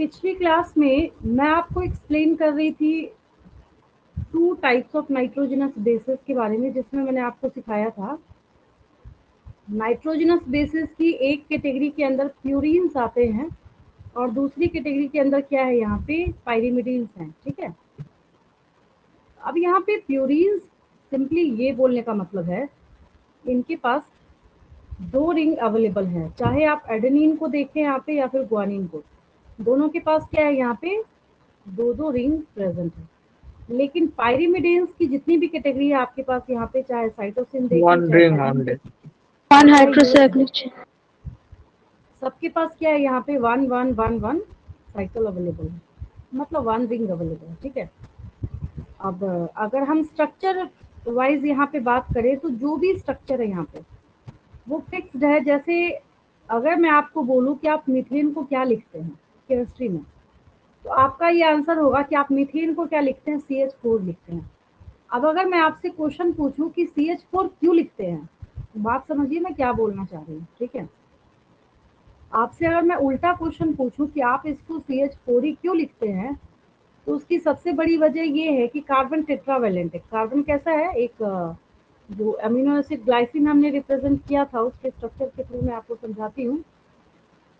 पिछली क्लास में मैं आपको एक्सप्लेन कर रही थी 2 टाइप्स ऑफ नाइट्रोजनस बेसिस के बारे में, जिसमें मैंने आपको सिखाया था नाइट्रोजनस बेसिस की एक कैटेगरी के अंदर प्यूरीन्स आते हैं और दूसरी कैटेगरी के अंदर क्या है, यहाँ पे पायरिमिडीन्स हैं। ठीक है, अब यहाँ पे प्यूरीन्स सिंपली ये बोलने का मतलब है इनके पास 2 रिंग अवेलेबल है, चाहे आप एडेनिन को देखें यहाँ पे या फिर ग्वानिन को, दोनों के पास क्या है, यहाँ पे 2 रिंग प्रेजेंट है। लेकिन पायरिमिडीन्स की जितनी भी कैटेगरी है आपके पास यहाँ पे, चाहे साइटोसिन देखें चाहे ring एडेनिन only. देखें, वन चाहे हाइड्रोसाइक्लिक चेन। सबके पास क्या है, यहाँ पे 1 1 1 1 साइकिल अवेलेबल है, मतलब 1 रिंग अवेलेबल है। ठीक है, अब अगर हम स्ट्रक्चर वाइज यहाँ पे बात करें तो जो भी स्ट्रक्चर है यहाँ पे वो फिक्स्ड है। जैसे अगर मैं आपको बोलूँ कि आप मीथेन को क्या लिखते हैं केमिस्ट्री में, तो आपका ये आंसर होगा कि आप मीथेन को क्या लिखते हैं, CH4 लिखते हैं। अब अगर मैं आपसे क्वेश्चन पूछूं कि CH4 क्यों लिखते हैं, तो बात समझिए मैं क्या बोलना चाह रही हूँ। ठीक है, आपसे अगर मैं उल्टा क्वेश्चन पूछूं कि आप इसको CH4 ही क्यों लिखते हैं, तो उसकी सबसे बड़ी वजह ये है कि कार्बन टेट्रावेलेंट है। कार्बन कैसा है, एक जो अमीनो एसिड ग्लाइसिन हमने रिप्रेजेंट किया था उसके स्ट्रक्चर के थ्रू मैं आपको समझाती हूँ।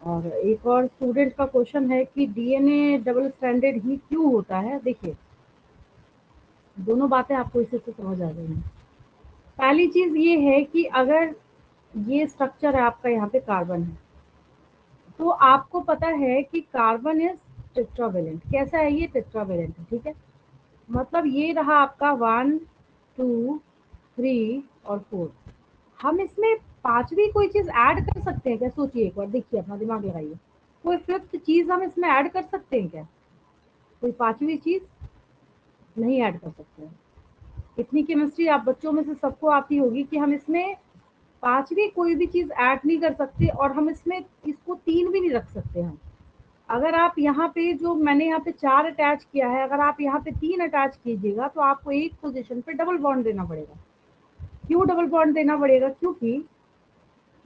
और एक और स्टूडेंट का क्वेश्चन है कि DNA डबल स्टैंडर्ड ही क्यों होता है। देखिए, दोनों बातें आपको इसी से समझ आ जाएंगी। पहली चीज ये है कि अगर ये स्ट्रक्चर है आपका, यहाँ पे कार्बन है, तो आपको पता है कि कार्बन इज टेट्रावेलेंट। कैसा है ये, टेट्रावेलेंट है। ठीक है, मतलब ये रहा आपका 1 2 3 और 4। हम इसमें पांचवी कोई चीज ऐड कर सकते हैं क्या, सोचिए एक बार, देखिए अपना दिमाग लगाइए। कोई फिफ्थ चीज हम इसमें ऐड कर सकते हैं क्या, कोई पांचवी चीज नहीं ऐड कर सकते हैं। इतनी केमिस्ट्री आप बच्चों में से सबको आती होगी कि हम इसमें पांचवी कोई भी चीज ऐड नहीं कर सकते, और हम इसमें इसको 3 भी नहीं रख सकते हैं। अगर आप यहाँ पे जो मैंने यहाँ पे 4 अटैच किया है, अगर आप यहाँ पे 3 अटैच कीजिएगा तो आपको एक पोजीशन पे डबल बॉन्ड देना पड़ेगा। क्यों डबल बॉन्ड देना पड़ेगा, क्योंकि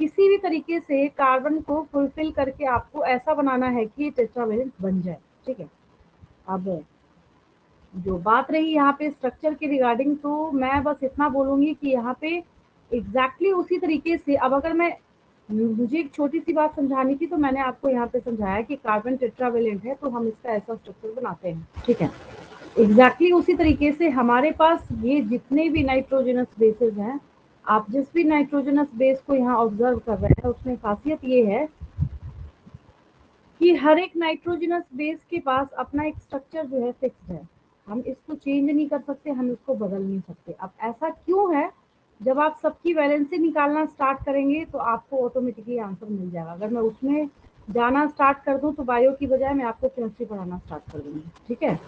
किसी भी तरीके से कार्बन को फुलफिल करके आपको ऐसा बनाना है कि टेट्रावेलेंट बन जाए। ठीक है, अब जो बात रही यहाँ पे स्ट्रक्चर के रिगार्डिंग, तो मैं बस इतना बोलूंगी कि यहाँ पे एग्जैक्टली उसी तरीके से, अब अगर मैं मुझे एक छोटी सी बात समझानी थी तो मैंने आपको यहाँ पे समझाया कि कार्बन टेट्रावेलेंट है तो हम इसका ऐसा स्ट्रक्चर बनाते हैं। ठीक है, एग्जैक्टली उसी तरीके से हमारे पास ये जितने भी नाइट्रोजनस बेसेस हैं, आप जिस भी नाइट्रोजनस बेस को यहाँ ऑब्जर्व कर रहे हैं, उसमें खासियत ये है कि हर एक नाइट्रोजनस बेस के पास अपना एक स्ट्रक्चर जो है फिक्स्ड है। हम इसको चेंज नहीं कर सकते, हम इसको बदल नहीं सकते। अब ऐसा क्यों है, जब आप सबकी वैलेंसी निकालना स्टार्ट करेंगे तो आपको ऑटोमेटिकली आंसर मिल जाएगा। अगर मैं उसमें जाना स्टार्ट कर दूं तो बायो की बजाय मैं आपको केमिस्ट्री पढ़ाना स्टार्ट कर दूंगी। ठीक है,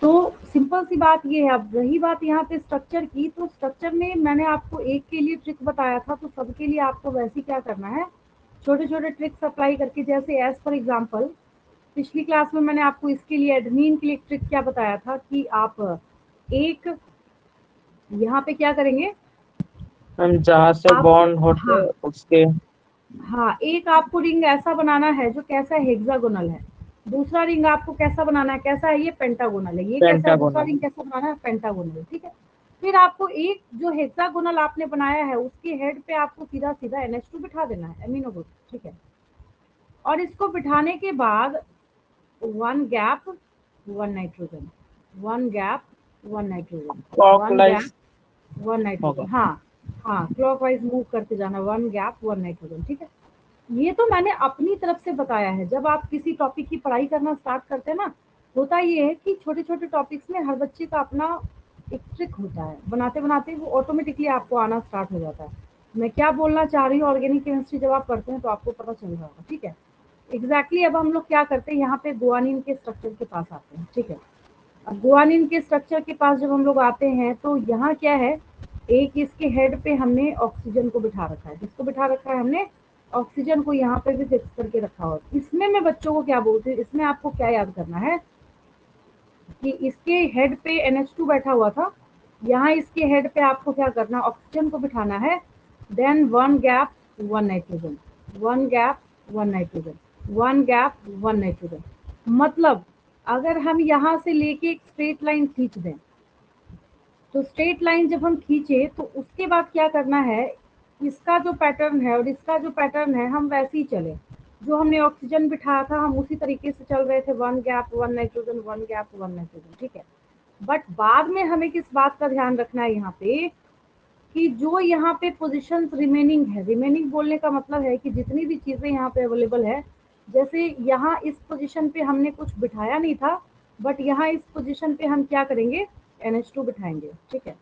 तो सिंपल सी बात ये है। अब रही बात यहाँ पे स्ट्रक्चर की, तो स्ट्रक्चर में मैंने आपको एक के लिए ट्रिक बताया था, तो सबके लिए आपको वैसे क्या करना है, छोटे छोटे ट्रिक्स अप्लाई करके। जैसे एज फॉर एग्जांपल पिछली क्लास में मैंने आपको इसके लिए एडमिन के लिए एक ट्रिक क्या बताया था कि आप एक यहाँ पे क्या करेंगे, हम जहाँ से आप, बॉन्ड होते हाँ उसके हाँ, एक आपको रिंग ऐसा बनाना है जो कैसा है, हेक्सागोनल है। दूसरा रिंग आपको कैसा बनाना है, कैसा है, ये पेंटागोनल है। ये कैसा है, दूसरा पेंटागोनल रिंग कैसा बनाना है, पेंटागोनल। ठीक है, फिर आपको एक जो हेक्सागोनल आपने बनाया है उसके हेड पे आपको सीधा सीधा NH2 बिठा देना है, अमीनो ग्रुप। ठीक है, और इसको बिठाने के बाद 1 gap 1 nitrogen, 1 gap 1 nitrogen, 1 clockwise gap 1 होगा। नाइट्रोजन। हाँ हाँ, क्लॉकवाइज मूव करते जाना, 1 गैप 1 नाइट्रोजन। ठीक है, ये तो मैंने अपनी तरफ से बताया है। जब आप किसी टॉपिक की पढ़ाई करना स्टार्ट करते हैं ना, होता ये है कि छोटे छोटे टॉपिक्स में हर बच्चे का अपना एक ट्रिक होता है, बनाते बनाते वो ऑटोमेटिकली आपको आना स्टार्ट हो जाता है। मैं क्या बोलना चाह रही हूँ, ऑर्गेनिक केमिस्ट्री जब आप पढ़ते हैं तो आपको पता चल जाएगा। ठीक है, एग्जैक्टली अब हम लोग क्या करते हैं, यहाँ पे गुआनिन के स्ट्रक्चर के पास आते हैं। ठीक है, अब गुआनिन के स्ट्रक्चर के पास जब हम लोग आते हैं तो यहाँ क्या है, एक इसके हेड पे हमने ऑक्सीजन को बिठा रखा है। किसको बिठा रखा है हमने, ऑक्सीजन को यहाँ पे भी फिक्स करके रखा हुआ है। इसमें मैं बच्चों को क्या बोलती हूँ, इसमें आपको क्या याद करना है कि इसके हेड पे NH2 बैठा हुआ था, यहाँ इसके हेड पे आपको क्या करना, ऑक्सीजन को बिठाना है। Then 1 gap 1 nitrogen, 1 gap 1 nitrogen. 1 gap 1 nitrogen. मतलब अगर हम यहाँ से लेके एक स्ट्रेट लाइन खींच दें, तो स्ट्रेट लाइन जब हम खींचे तो उसके बाद क्या करना है, इसका जो पैटर्न है और इसका जो पैटर्न है हम वैसे ही चले। जो हमने ऑक्सीजन बिठाया था हम उसी तरीके से चल रहे थे, 1 गैप 1 नाइट्रोजन, 1 गैप 1 नाइट्रोजन, ठीक है। बट बाद में हमें किस बात का ध्यान रखना है यहाँ पे, कि जो यहाँ पे पोजीशंस रिमेनिंग है, रिमेनिंग बोलने का मतलब है कि जितनी भी चीज़ें यहाँ पे अवेलेबल है, जैसे यहाँ इस पोजीशन पे हमने कुछ बिठाया नहीं था, बट यहाँ इस पोजीशन पे हम क्या करेंगे, NH2 बिठाएंगे, ठीक है।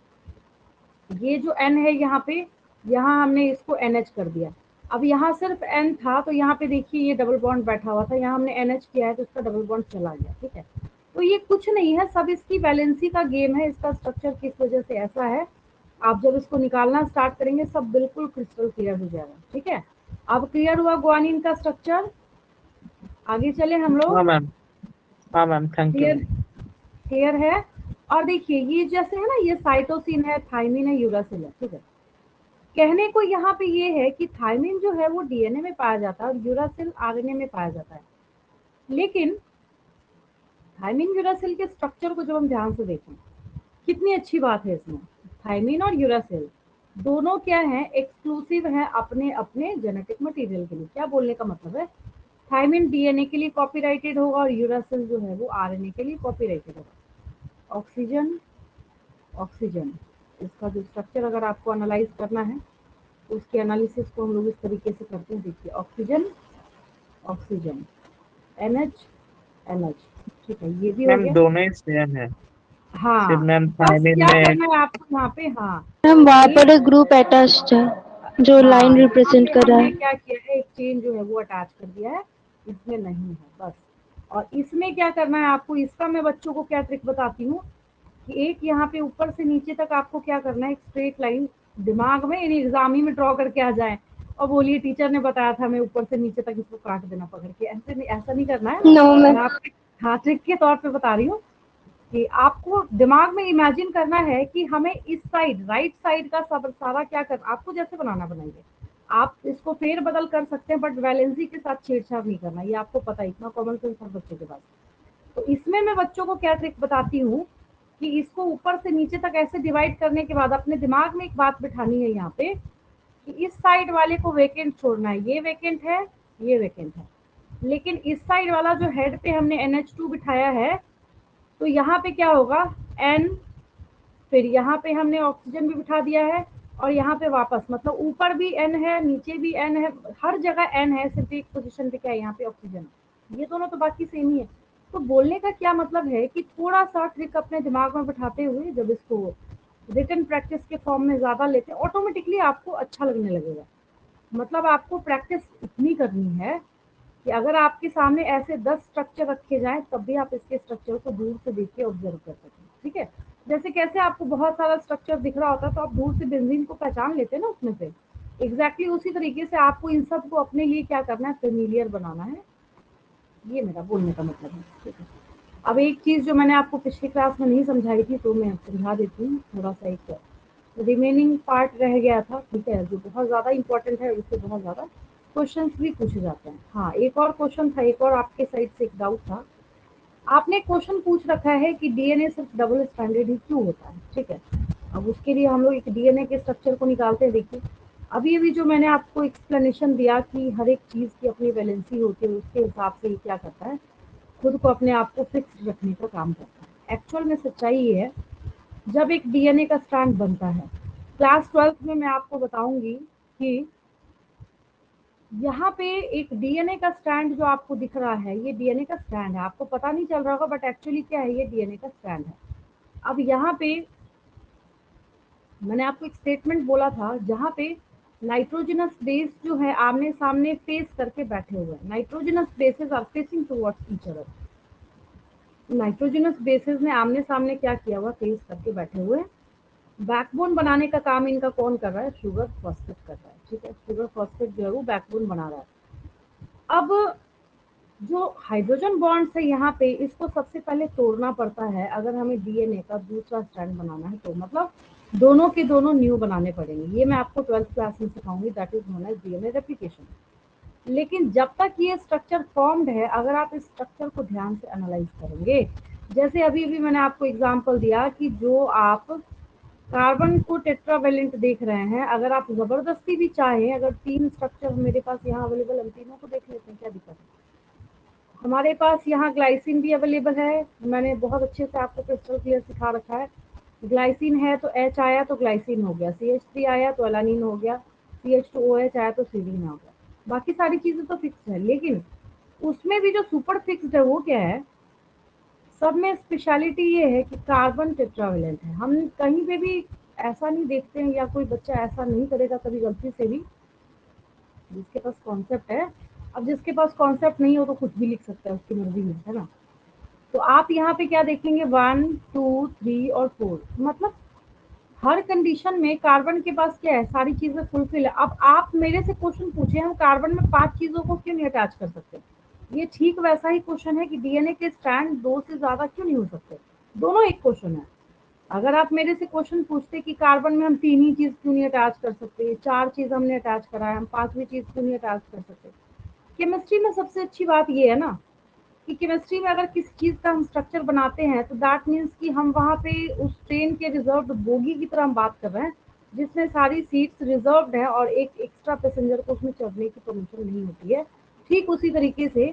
ये जो N है यहाँ पे, यहाँ हमने इसको NH कर दिया। अब यहाँ सिर्फ N था तो यहाँ पे देखिए ये डबल बॉन्ड बैठा हुआ था, यहाँ हमने NH किया है तो इसका डबल बॉन्ड चला गया, ठीक है। तो ये कुछ नहीं है, सब इसकी वैलेंसी का गेम है, इसका स्ट्रक्चर किस वजह से ऐसा है। आप जब इसको निकालना स्टार्ट करेंगे सब बिल्कुल क्रिस्टल क्लियर हो जाएगा, ठीक है। अब क्लियर हुआ ग्वानिन का स्ट्रक्चर, आगे चले हम लोग। हाँ मैम, हाँ ma'am, thank you. Clear, clear है। और देखिए ये जैसे है ना, ये साइटोसिन है, थाइमिन है, यूरासिल है, ठीक है। कहने को यहाँ पे ये है कि थाइमिन जो है वो डीएनए में पाया जाता है और यूरासिल आरएनए में पाया जाता है। लेकिन थाइमिन यूरासिल के स्ट्रक्चर को जब हम ध्यान से देखें, कितनी अच्छी बात है इसमें, थाइमिन और यूरासिल दोनों क्या है, एक्सक्लूसिव है अपने अपने जेनेटिक मटेरियल के लिए। क्या बोलने का मतलब है, थाइमिन डीएनए के लिए कॉपीराइटेड होगा और यूरासिल जो है वो आरएनए के लिए कॉपीराइटेड होगा। ऑक्सीजन, ऑक्सीजन, इसका जो स्ट्रक्चर अगर आपको एनालाइज करना है तो उसके एनालिसिस को हम लोग इस तरीके से करते हैं। देखिए ऑक्सीजन, ऑक्सीजन, NH, NH, ठीक है, ये भी हो मैम गया। दोनों ही सेम है, सिर्फ हाँ, मैम बस थायमिन क्या में। करना है आपको यहाँ पे, हाँ मैम वहाँ एक, पर एक ग्रुप अटैच्ड है जो लाइन हाँ यहाँ रिप्रेजेंट पे कर रहा हमने है। क्या किया है, एक चेन जो है वो अटैच कर दिया है, इसमें नहीं है बस। और इसमें क्या करना है आपको, इसका मैं बच्चों को क्या ट्रिक बताती हूँ, कि एक यहाँ पे ऊपर से नीचे तक आपको क्या करना है, एक स्ट्रेट लाइन दिमाग में यानी एग्जाम ही में ड्रॉ करके आ जाए और बोलिए टीचर ने बताया था हमें ऊपर से नीचे तक इसको काट देना पकड़ के, ऐसे नहीं, ऐसा नहीं करना है। No ma'am. मैं आपको हाँ ट्रिक के तौर पे बता रही हूँ कि आपको दिमाग में इमेजिन करना है कि हमें इस साइड, राइट साइड का सब सारा क्या कर, आपको जैसे बनाना बनाइए, आप इसको फेर बदल कर सकते हैं बट वैलेंसी के साथ छेड़छाड़ नहीं करना, ये आपको पता है, इतना कॉमन सेंस हर बच्चे के पास। तो इसमें मैं बच्चों को क्या ट्रिक बताती हूँ कि इसको ऊपर से नीचे तक ऐसे डिवाइड करने के बाद अपने दिमाग में एक बात बिठानी है यहाँ पे, कि इस साइड वाले को वेकेंट छोड़ना है, ये वेकेंट है, ये वेकेंट है, लेकिन इस साइड वाला जो हेड पे हमने NH2 बिठाया है, तो यहाँ पे क्या होगा, N, फिर यहाँ पे हमने ऑक्सीजन भी बिठा दिया है और यहाँ पे वापस, मतलब ऊपर भी N है, नीचे भी N है, हर जगह N है, सिर्फ एक पोजीशन पे क्या है, यहाँ पे ऑक्सीजन। ये दोनों तो बाकी सेम ही है। तो बोलने का क्या मतलब है कि थोड़ा सा ट्रिक अपने दिमाग में बिठाते हुए जब इसको रिटन प्रैक्टिस के फॉर्म में ज्यादा लेते हैं, ऑटोमेटिकली आपको अच्छा लगने लगेगा। मतलब आपको प्रैक्टिस इतनी करनी है कि अगर आपके सामने ऐसे 10 स्ट्रक्चर रखे जाएं तब भी आप इसके स्ट्रक्चर को दूर से देख के ऑब्जर्व कर सकें, ठीक है। जैसे कैसे आपको बहुत सारा स्ट्रक्चर दिख रहा होता है तो आप दूर से बेंजीन को पहचान लेते हैं ना उसमें से, एग्जैक्टली उसी तरीके से आपको इन सब को अपने लिए क्या करना है, फेमिलियर बनाना है। ये मेरा बोलने का मतलब है, ठीक है। अब एक चीज़ जो मैंने आपको पिछली क्लास में नहीं समझाई थी तो मैं समझा देती हूँ, थोड़ा सा एक रिमेनिंग पार्ट रह गया था, ठीक है, जो बहुत ज़्यादा इंपॉर्टेंट है, उससे बहुत ज़्यादा क्वेश्चंस भी पूछे जाते हैं। हाँ एक और क्वेश्चन था, एक और आपके साइड से एक डाउट था, आपने क्वेश्चन पूछ रखा है कि डीएनए सिर्फ डबल स्टैंडर्ड ही क्यों होता है, ठीक है। अब उसके लिए हम लोग एक डीएनए के स्ट्रक्चर को निकालते हैं। देखिए अभी अभी जो मैंने आपको एक्सप्लेनेशन दिया कि हर एक चीज़ की अपनी वैलेंसी होती है, उसके हिसाब से ये क्या करता है, खुद को अपने आप को फिक्स रखने का काम करता है। एक्चुअल में सच्चाई ये है, जब एक डीएनए का स्ट्रैंड बनता है, क्लास 12th में मैं आपको बताऊंगी कि यहाँ पे एक डीएनए का स्ट्रैंड जो आपको दिख रहा है, ये डीएनए का स्ट्रैंड है, आपको पता नहीं चल रहा होगा बट एक्चुअली क्या है, ये डीएनए का स्ट्रैंड है। अब यहाँ पे मैंने आपको एक स्टेटमेंट बोला था जहाँ पे नाइट्रोजनस बेस जो है आमने सामने फेस करके बैठे हुए हैं, nitrogenous bases are facing towards each other, nitrogenous bases ने आमने सामने क्या किया हुआ, फेस करके बैठे हुए। बैकबोन बनाने का काम इनका कौन कर रहा है, शुगर फॉस्फेट कर रहा है, ठीक है, शुगर फॉस्फेट जो है वो बैकबोन बना रहा है। अब जो हाइड्रोजन बॉन्ड्स है यहाँ पे, इसको सबसे पहले तोड़ना पड़ता है अगर हमें डीएनए का दूसरा स्ट्रैंड बनाना है, तो मतलब दोनों के दोनों न्यू बनाने पड़ेंगे। ये मैं आपको 12th क्लास में सिखाऊंगी, that is known as DNA replication. लेकिन जब तक ये स्ट्रक्चर फॉर्म्ड है, अगर आप इस स्ट्रक्चर को ध्यान से एनालाइज करेंगे, जैसे अभी भी मैंने आपको एग्जांपल दिया कि जो आप कार्बन को टेट्रावेलेंट देख रहे हैं, अगर आप जबरदस्ती भी चाहें, अगर 3 स्ट्रक्चर मेरे पास यहाँ अवेलेबल, हम तीनों को देख लेते हैं, क्या दिक्कत है। हमारे पास यहाँ ग्लाइसिन भी अवेलेबल है, मैंने बहुत अच्छे से आपको क्रिस्टल क्लियर सिखा रखा है। ग्लाइसिन है तो H आया तो ग्लाइसिन हो गया, CH3 आया तो एलानिन हो गया, CH2OH आया तो सीरीन हो गया। बाकी सारी चीजें तो फिक्स है, लेकिन उसमें भी जो सुपर फिक्स्ड है वो क्या है, सब में स्पेशलिटी ये है कि कार्बन टेट्रावेलेंट है। हम कहीं पे भी ऐसा नहीं देखते हैं, या कोई बच्चा ऐसा नहीं करेगा कभी गलती से भी, जिसके पास कॉन्सेप्ट है। अब जिसके पास कॉन्सेप्ट नहीं हो तो कुछ भी लिख सकता है, उसकी मर्जी है ना। तो आप यहाँ पे क्या देखेंगे, 1 2 3 और 4, मतलब हर कंडीशन में कार्बन के पास क्या है, सारी चीजें फुलफिल है। अब आप मेरे से क्वेश्चन पूछे, हम कार्बन में 5 चीजों को क्यों नहीं अटैच कर सकते, ये ठीक वैसा ही क्वेश्चन है कि डीएनए के स्ट्रैंड 2 से ज्यादा क्यों नहीं हो सकते, दोनों एक क्वेश्चन है। अगर आप मेरे से क्वेश्चन पूछते कि कार्बन में हम 3 ही चीज क्यों नहीं अटैच कर सकते, 4 चीज हमने अटैच करा है, हम 5वीं चीज क्यों नहीं अटैच कर सकते। केमिस्ट्री में सबसे अच्छी बात ये है ना कि केमिस्ट्री में अगर किसी चीज का हम स्ट्रक्चर बनाते हैं तो दैट मीन्स कि हम वहाँ पे उस ट्रेन के रिजर्व्ड बोगी की तरह हम बात कर रहे हैं, जिसमें सारी सीट्स रिजर्व्ड है और एक एक्स्ट्रा पैसेंजर को उसमें चढ़ने की परमिशन नहीं होती है। ठीक उसी तरीके से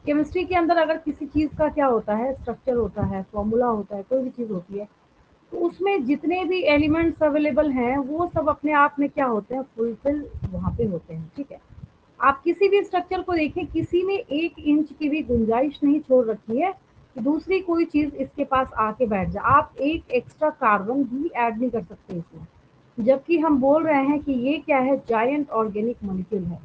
केमिस्ट्री के अंदर अगर किसी चीज का क्या होता है, स्ट्रक्चर होता है, फॉर्मूला होता है, कोई भी चीज होती है, तो उसमें जितने भी एलिमेंट्स अवेलेबल हैं वो सब अपने आप में क्या होते हैं, फुलफिल वहाँ पे होते हैं। ठीक है, आप किसी भी स्ट्रक्चर को देखें, किसी ने 1 इंच की भी गुंजाइश नहीं छोड़ रखी है कि दूसरी कोई चीज इसके पास आके बैठ जाए। आप एक एक्स्ट्रा कार्बन भी ऐड नहीं कर सकते इसमें, जबकि हम बोल रहे हैं कि ये क्या है, जायंट ऑर्गेनिक मॉलिक्यूल है।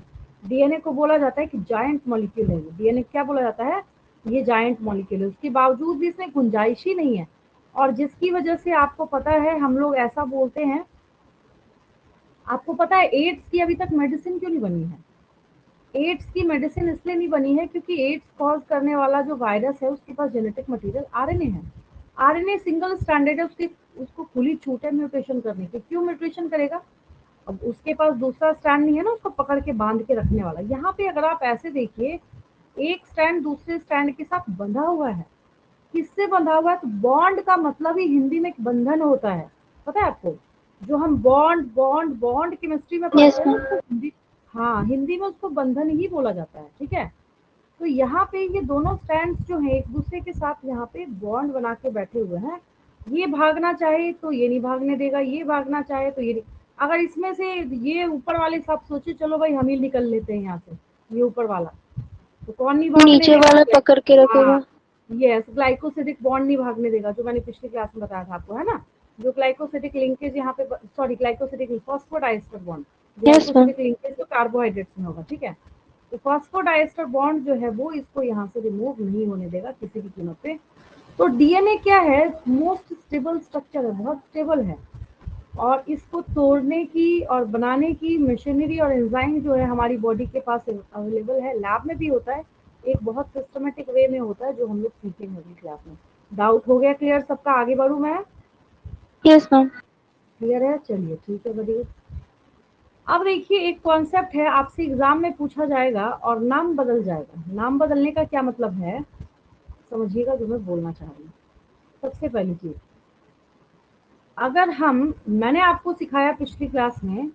डीएनए को बोला जाता है कि जायंट मॉलिक्यूल है। डीएनए क्या बोला जाता है, ये जायंट मॉलिक्यूल है। उसके बावजूद भी इसमें गुंजाइश ही नहीं है, और जिसकी वजह से आपको पता है, हम लोग ऐसा बोलते हैं, आपको पता है एड्स की अभी तक मेडिसिन क्यों नहीं बनी है। एड्स की मेडिसिन इसलिए नहीं बनी है क्योंकि एड्स कॉज करने वाला जो वायरस है उसके पास जेनेटिक मटेरियल आरएनए है। आरएनए सिंगल स्ट्रैंडेड है, उसकी उसको खुली छूट है म्यूटेशन करने की। क्यों म्यूटेशन करेगा, अब उसके पास दूसरा स्ट्रैंड नहीं है ना उसको पकड़ के बांध के रखने वाला। यहाँ पे अगर आप ऐसे देखिए, एक स्ट्रैंड दूसरे स्ट्रैंड के साथ बंधा हुआ है। किससे बंधा हुआ है, तो बॉन्ड का मतलब ही हिंदी में एक बंधन होता है, पता है आपको। जो हम बॉन्ड बॉन्ड बॉन्ड केमिस्ट्री में Yes, पढ़ते हैं ना, ma'am. उसको हिंदी, हाँ हिंदी में उसको बंधन ही बोला जाता है। ठीक है, तो यहाँ पे ये दोनों स्ट्रैंड्स जो हैं एक दूसरे के साथ यहाँ पे बॉन्ड बना के बैठे हुए हैं। ये भागना चाहे तो ये नहीं भागने देगा, ये भागना चाहे तो ये नहीं। अगर इसमें से ये ऊपर वाले सब सोचे चलो भाई हम ही निकल लेते हैं यहाँ से, ये ऊपर वाला, तो कौन नहीं भागने नीचे देगा, वाला पकड़ के हाँ रखेगा। यस, ग्लाइकोसिडिक बॉन्ड नहीं भागने देगा, जो मैंने पिछली क्लास में बताया था आपको, है ना। जो ग्लाइकोसिडिक लिंकेज यहाँ पे, sorry glycosidic phosphodiester bond, Yes, ma'am. Glycosidic linkage तो कार्बोहाइड्रेट्स में होगा। ठीक है, तो फॉस्फोडाइस्टर बॉन्ड जो है वो इसको यहाँ से रिमूव नहीं होने देगा किसी भी कीमत पे। तो डीएनए क्या है, मोस्ट स्टेबल स्ट्रक्चर है, बहुत स्टेबल है, और इसको तोड़ने की और बनाने की मशीनरी और एंजाइम जो है हमारी बॉडी के पास अवेलेबल है, लैब में भी होता है, एक बहुत सिस्टमेटिक वे में होता है, जो हम लोग सीखेंगे अगली क्लास में। डाउट हो गया क्लियर सबका, आगे बढ़ूं मैं, Yes, ma'am. क्लियर है, चलिए ठीक है बढ़िया। अब देखिए, एक कॉन्सेप्ट है, आपसे एग्जाम में पूछा जाएगा और नाम बदल जाएगा। नाम बदलने का क्या मतलब है, समझिएगा जो मैं बोलना चाह रही हूँ। सबसे पहली चीज, अगर हम, मैंने आपको सिखाया पिछली क्लास में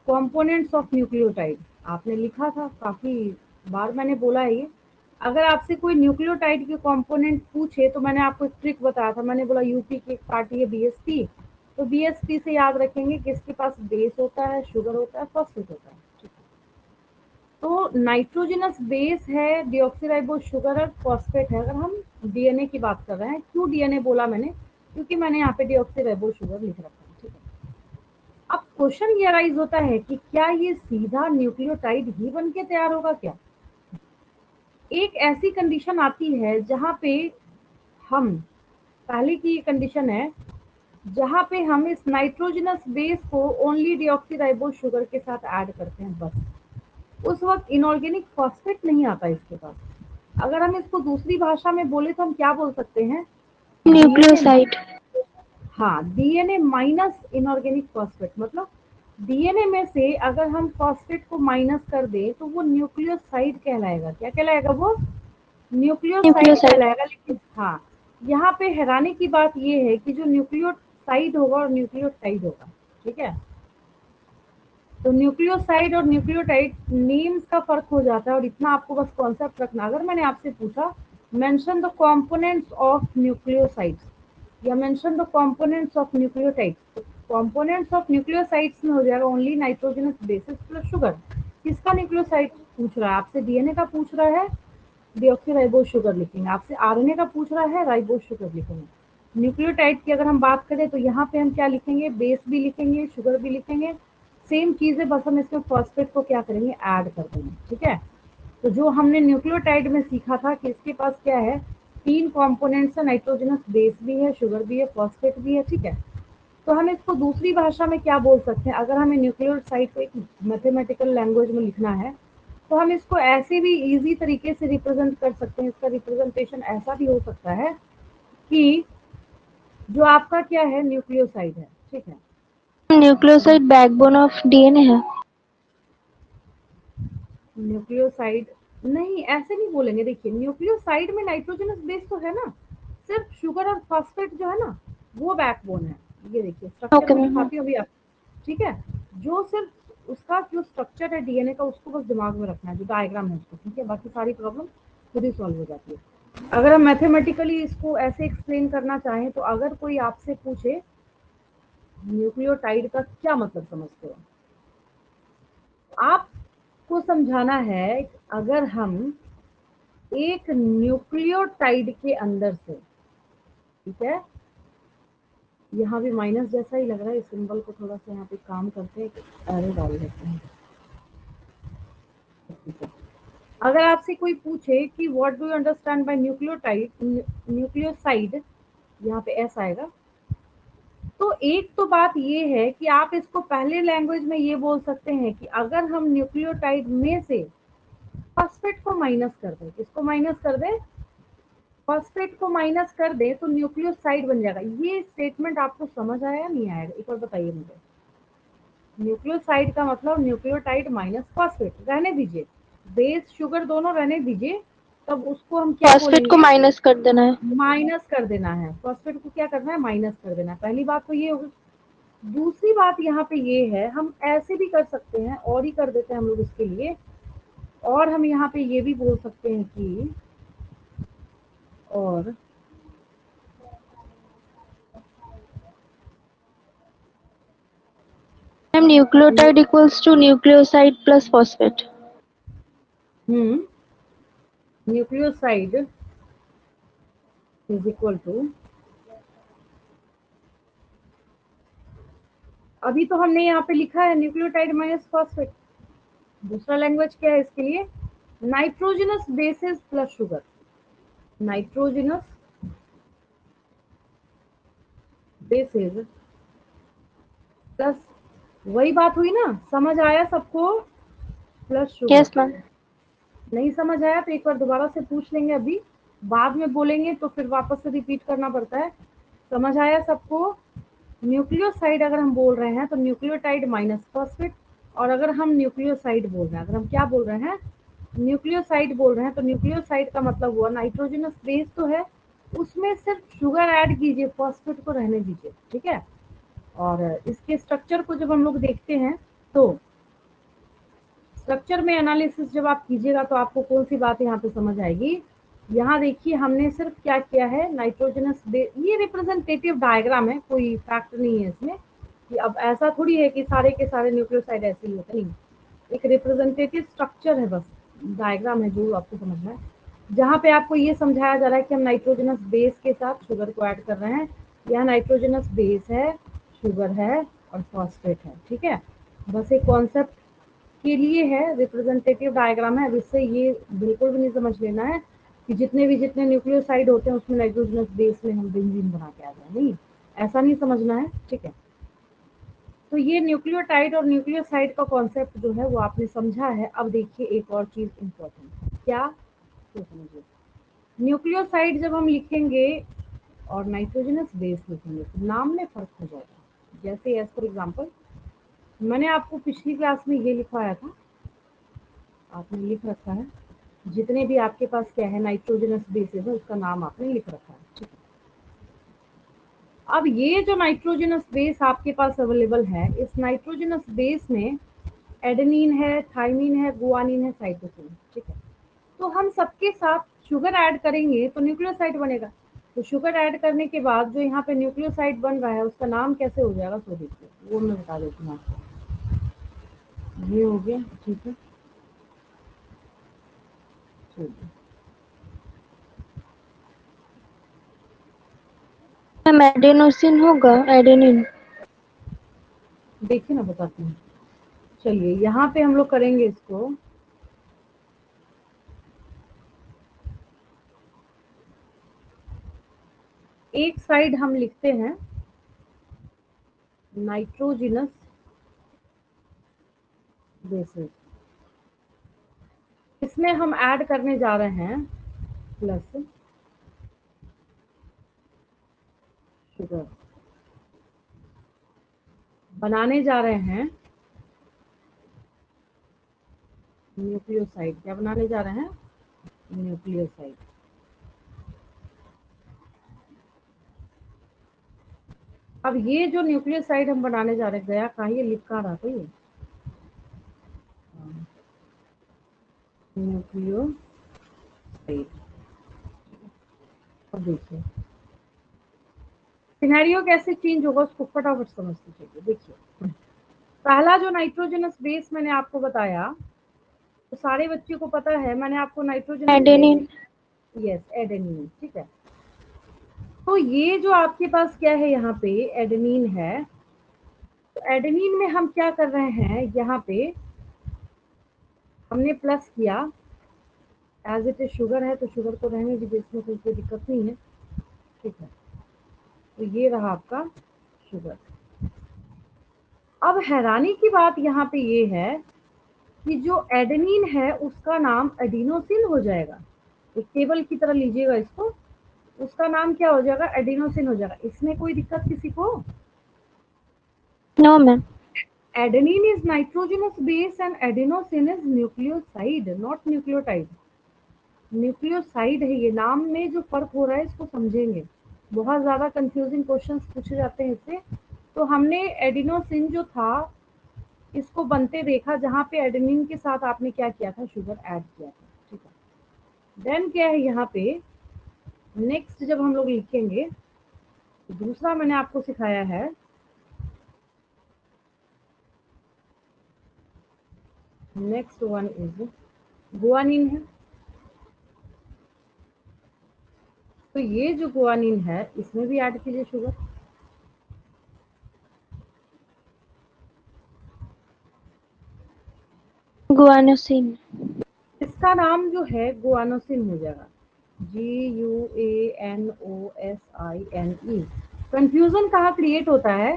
कंपोनेंट्स ऑफ न्यूक्लियोटाइड, आपने लिखा था, काफी बार मैंने बोला है ये। अगर आपसे कोई न्यूक्लियोटाइड के कंपोनेंट पूछे तो मैंने आपको एक ट्रिक बताया था, मैंने बोला यूपी की एक पार्टी है बीएसपी, तो बीएसपी से याद रखेंगे कि इसके पास बेस होता है, शुगर होता है, फॉस्फेट होता है। तो नाइट्रोजनस बेस है, डिऑक्सीराइबोस शुगर और फॉस्फेट है। अगर हम डीएनए की बात कर रहे हैं, क्यों डीएनए बोला मैंने, क्योंकि मैंने यहाँ पे डिऑक्सीराइबोस शुगर लिख रखा है। ठीक है, अब क्वेश्चन ये अराइज होता है कि क्या ये सीधा न्यूक्लियोटाइड ही बन के तैयार होगा क्या। एक ऐसी कंडीशन आती है जहां पे हम, पहले की कंडीशन है जहां पे हम इस नाइट्रोजनस बेस को ओनली डिऑक्सीराइबोस शुगर के साथ ऐड करते हैं, बस उस वक्त इनऑर्गेनिक फॉस्फेट नहीं आता इसके पास। अगर हम इसको दूसरी भाषा में बोले तो हम क्या बोल सकते हैं, डीएनए, Nucleoside. हाँ डीएनए माइनस इनऑर्गेनिक फॉस्फेट, मतलब डीएनए में से अगर हम फॉस्फेट को माइनस कर दे तो वो न्यूक्लियोसाइड कहलाएगा। क्या कहलाएगा वो? Nucleoside nucleoside. कहलाएगा। लेकिन हाँ, यहाँ पे हैरानी की बात ये है कि जो न्यूक्लियोसाइड होगा और न्यूक्लियोटाइड होगा, ठीक है, तो न्यूक्लियोसाइड और न्यूक्लियोटाइड नेम्स का फर्क हो जाता है। और इतना आपको बस कॉन्सेप्ट रखना, अगर मैंने आपसे पूछा mention the components of nucleosides या mention the components of nucleotides, components of nucleosides में हो जाएगा only nitrogenous bases plus sugar. किसका न्यूक्लियोसाइड पूछ रहा है आपसे? डीएनए का पूछ रहा है, डीऑक्सीराइबोज शुगर लिखेंगे। आपसे आरएनए का पूछ रहा है, राइबोज शुगर लिखेंगे। न्यूक्लियोटाइड की अगर हम बात करें तो यहाँ पे हम क्या लिखेंगे? बेस भी लिखेंगे, शुगर भी लिखेंगे, सेम चीज है, बस हम इसमें फॉस्फेट को क्या करेंगे? ऐड कर देंगे, ठीक है। तो जो हमने न्यूक्लियोटाइड में सीखा था कि इसके पास क्या है? 3 कंपोनेंट्स है, नाइट्रोजनस बेस भी है, शुगर भी है, फॉस्फेट भी है, ठीक है। तो हम इसको दूसरी भाषा में क्या बोल सकते हैं? अगर हमें न्यूक्लियोसाइड को एक मैथमेटिकल लैंग्वेज में लिखना है तो हम इसको ऐसे भी इजी तरीके से रिप्रेजेंट कर सकते हैं। इसका रिप्रेजेंटेशन ऐसा भी हो सकता है कि जो आपका क्या है? न्यूक्लियोसाइड है, ठीक है। न्यूक्लियोसाइड बैकबोन ऑफ डीएनए है। न्यूक्लियोसाइड नहीं, ऐसे नहीं बोलेंगे। देखिए, न्यूक्लियोसाइड में नाइट्रोजनस बेस तो है ना, सिर्फ शुगर और फॉस्फेट जो है ना वो बैकबोन है। ये देखिए स्ट्रक्चर ओके में मैम। दिखाती हूँ अभी आप, ठीक है। जो सिर्फ उसका जो स्ट्रक्चर है डीएनए का उसको बस दिमाग में रखना है, जो डायग्राम है उसको, ठीक है। बाकी सारी प्रॉब्लम खुद ही सॉल्व हो जाती है। अगर हम मैथमेटिकली इसको ऐसे एक्सप्लेन करना चाहें तो अगर कोई आपसे पूछे न्यूक्लियोटाइड का क्या मतलब समझते हो, आपको समझाना है। अगर हम एक न्यूक्लियोटाइड के अंदर से, ठीक है, यहाँ भी माइनस जैसा ही लग रहा है, इस सिंबल को थोड़ा सा यहाँ पे काम करते हैं, एरो डाल देते हैं। अगर आपसे कोई पूछे कि what do you understand by nucleotide, nucleoside, यहाँ पे एस आएगा, तो एक तो बात ये है कि आप इसको पहले लैंग्वेज में ये बोल सकते हैं कि अगर हम न्यूक्लियोटाइड में से फॉस्फेट को माइनस कर दें, किसको माइनस कर दें? फॉस्फेट को माइनस कर दे तो न्यूक्लियोसाइड बन जाएगा। ये स्टेटमेंट आपको समझ आया नहीं आएगा? एक बार बताइए मुझे। न्यूक्लियोसाइड का मतलब न्यूक्लियोटाइड माइनस फॉस्फेट, रहने दीजिए, बेस शुगर दोनों रहने दीजिए, तब उसको हम क्या फॉस्फेट को बोलेंगे? माइनस कर देना है। माइनस कर देना है। फॉस्फेट को क्या करना है? माइनस कर देना है। पहली बात तो ये होगी। दूसरी बात यहाँ पे ये है, हम ऐसे भी कर सकते हैं और ही कर देते हैं हम लोग इसके लिए। और हम यहाँ पे ये भी बोल सकते हैं कि और ma'am nucleotide equals to nucleoside plus phosphate. Nucleoside is equal to, अभी तो हमने यहाँ पे लिखा है न्यूक्लियोटाइड माइनस फॉस्फेट। दूसरा लैंग्वेज क्या है इसके लिए? Nitrogenous bases plus sugar. Nitrogenous bases plus, वही बात हुई ना, समझ आया सबको? Plus sugar. Yes ma'am. नहीं समझ आया तो एक बार दोबारा से पूछ लेंगे, अभी बाद में बोलेंगे तो फिर वापस से रिपीट करना पड़ता है। समझ आया सबको? न्यूक्लियोसाइड अगर हम बोल रहे हैं तो न्यूक्लियोटाइड माइनस फॉस्फेट, और अगर हम न्यूक्लियोसाइड बोल रहे हैं, अगर हम क्या बोल रहे हैं? न्यूक्लियोसाइड बोल रहे हैं, तो न्यूक्लियोसाइड का मतलब हुआ नाइट्रोजनस बेस तो है, उसमें सिर्फ शुगर ऐड कीजिए, फॉस्फेट को रहने दीजिए, ठीक है। और इसके स्ट्रक्चर को जब हम लोग देखते हैं तो स्ट्रक्चर में एनालिसिस जब आप कीजिएगा तो आपको कौन सी बात यहाँ पे समझ आएगी? यहाँ देखिए हमने सिर्फ क्या किया है? नाइट्रोजनस बेस, ये रिप्रेजेंटेटिव डायग्राम है, कोई फैक्ट नहीं है इसमें कि अब ऐसा थोड़ी है कि सारे के सारे न्यूक्लियोसाइड ऐसे ही होते, नहीं। एक रिप्रेजेंटेटिव स्ट्रक्चर है, बस डायग्राम है जो आपको समझना है, जहाँ पे आपको ये समझाया जा रहा है कि हम नाइट्रोजनस बेस के साथ शुगर को ऐड कर रहे हैं। यहाँ नाइट्रोजनस बेस है, शुगर है और फॉस्फेट है, ठीक है। बस एक कॉन्सेप्ट के लिए है, रिप्रेजेंटेटिव डायग्राम है। अब इससे ये बिल्कुल भी नहीं समझ लेना है कि जितने न्यूक्लियोसाइड होते हैं उसमें नाइट्रोजनस बेस में हम बेंजीन बना के आ जाए, नहीं, ऐसा नहीं समझना है, ठीक है। तो ये न्यूक्लियोटाइड और न्यूक्लियोसाइड का कॉन्सेप्ट जो है वो आपने समझा है। अब देखिए एक और चीज इंपॉर्टेंट, क्या? तो समझिए, न्यूक्लियोसाइड जब हम लिखेंगे और नाइट्रोजनस बेस लिखेंगे तो नाम में फर्क हो जाएगा। जैसे एज फॉर एग्जांपल मैंने आपको पिछली क्लास में ये लिखवाया था, आपने लिख रखा है। जितने भी आपके पास क्या है नाइट्रोजनस बेसेस है उसका नाम आपने लिख रखा है, ठीक है। अब ये जो नाइट्रोजनस बेस आपके पास अवेलेबल है, इस नाइट्रोजनस बेस में एडेनिन है, थाइमिन है, गुआनिन है, साइटोसिन, ठीक है। तो हम सबके साथ शुगर ऐड करेंगे तो न्यूक्लियोसाइड बनेगा। तो शुगर ऐड करने के बाद जो यहाँ पे न्यूक्लियोसाइड बन रहा है उसका नाम कैसे हो जाएगा, सो देखिए वो मैं बता देती हूँ आपको। ये हो गया, ठीक है, चलिए मैम एडेनोसिन होगा, एडेनिन। देखिए ना बताती हूँ। चलिए यहाँ पे हम लोग करेंगे इसको, एक साइड हम लिखते हैं नाइट्रोजनस बेसिस, इसमें हम ऐड करने जा रहे हैं प्लस शुगर, बनाने जा रहे हैं न्यूक्लियोसाइड। क्या बनाने जा रहे हैं, न्यूक्लियोसाइड। अब ये जो न्यूक्लियोसाइड हम बनाने जा रहे हैं, गया कहाँ, ये लिख कहाँ रहा था ये, न्यूक्लियोसाइड। अब देखिए सिनेरियो कैसे चेंज होगा उसको फटाफट समझ लीजिए। देखिए पहला जो नाइट्रोजनस बेस मैंने आपको बताया, तो सारे बच्चों को पता है, मैंने आपको nitrogenous base, adenine. Yes adenine, ठीक है। तो ये जो आपके पास क्या है यहाँ पे एडेनिन है, तो एडेनिन में हम क्या कर रहे हैं, यहाँ पे हमने प्लस किया, एज इट इज शुगर है तो शुगर को रहने दीजिए, इसमें कोई दिक्कत नहीं है, ठीक है। तो ये रहा आपका शुगर। अब हैरानी की बात यहाँ पे ये है कि जो एडेनिन है उसका नाम एडिनोसिन हो जाएगा। एक टेबल की तरह लीजिएगा इसको, उसका नाम क्या हो जाएगा, एडिनोसिन हो जाएगा। इसमें कोई दिक्कत किसी को, no ma'am. Adenine is nitrogenous base and adenosine is nucleoside not nucleotide. Nucleoside है ये, नाम में जो फर्क हो रहा है इसको समझेंगे। बहुत ज्यादा कंफ्यूजिंग क्वेश्चंस पूछे जाते हैं इससे। तो हमने एडिनोसिन जो था इसको बनते देखा, जहाँ पे एडेनिन के साथ आपने क्या किया था, शुगर ऐड किया था, ठीक है। देन क्या है यहाँ पे नेक्स्ट जब हम लोग लिखेंगे, तो दूसरा मैंने आपको सिखाया है नेक्स्ट वन इज गुआनिन है। तो ये जो गुआनिन है इसमें भी ऐड कीजिए शुगर। गुआनोसिन। इसका नाम जो है गुआनोसिन हो जाएगा, GUANOSINE। कंफ्यूजन कहाँ क्रिएट होता है,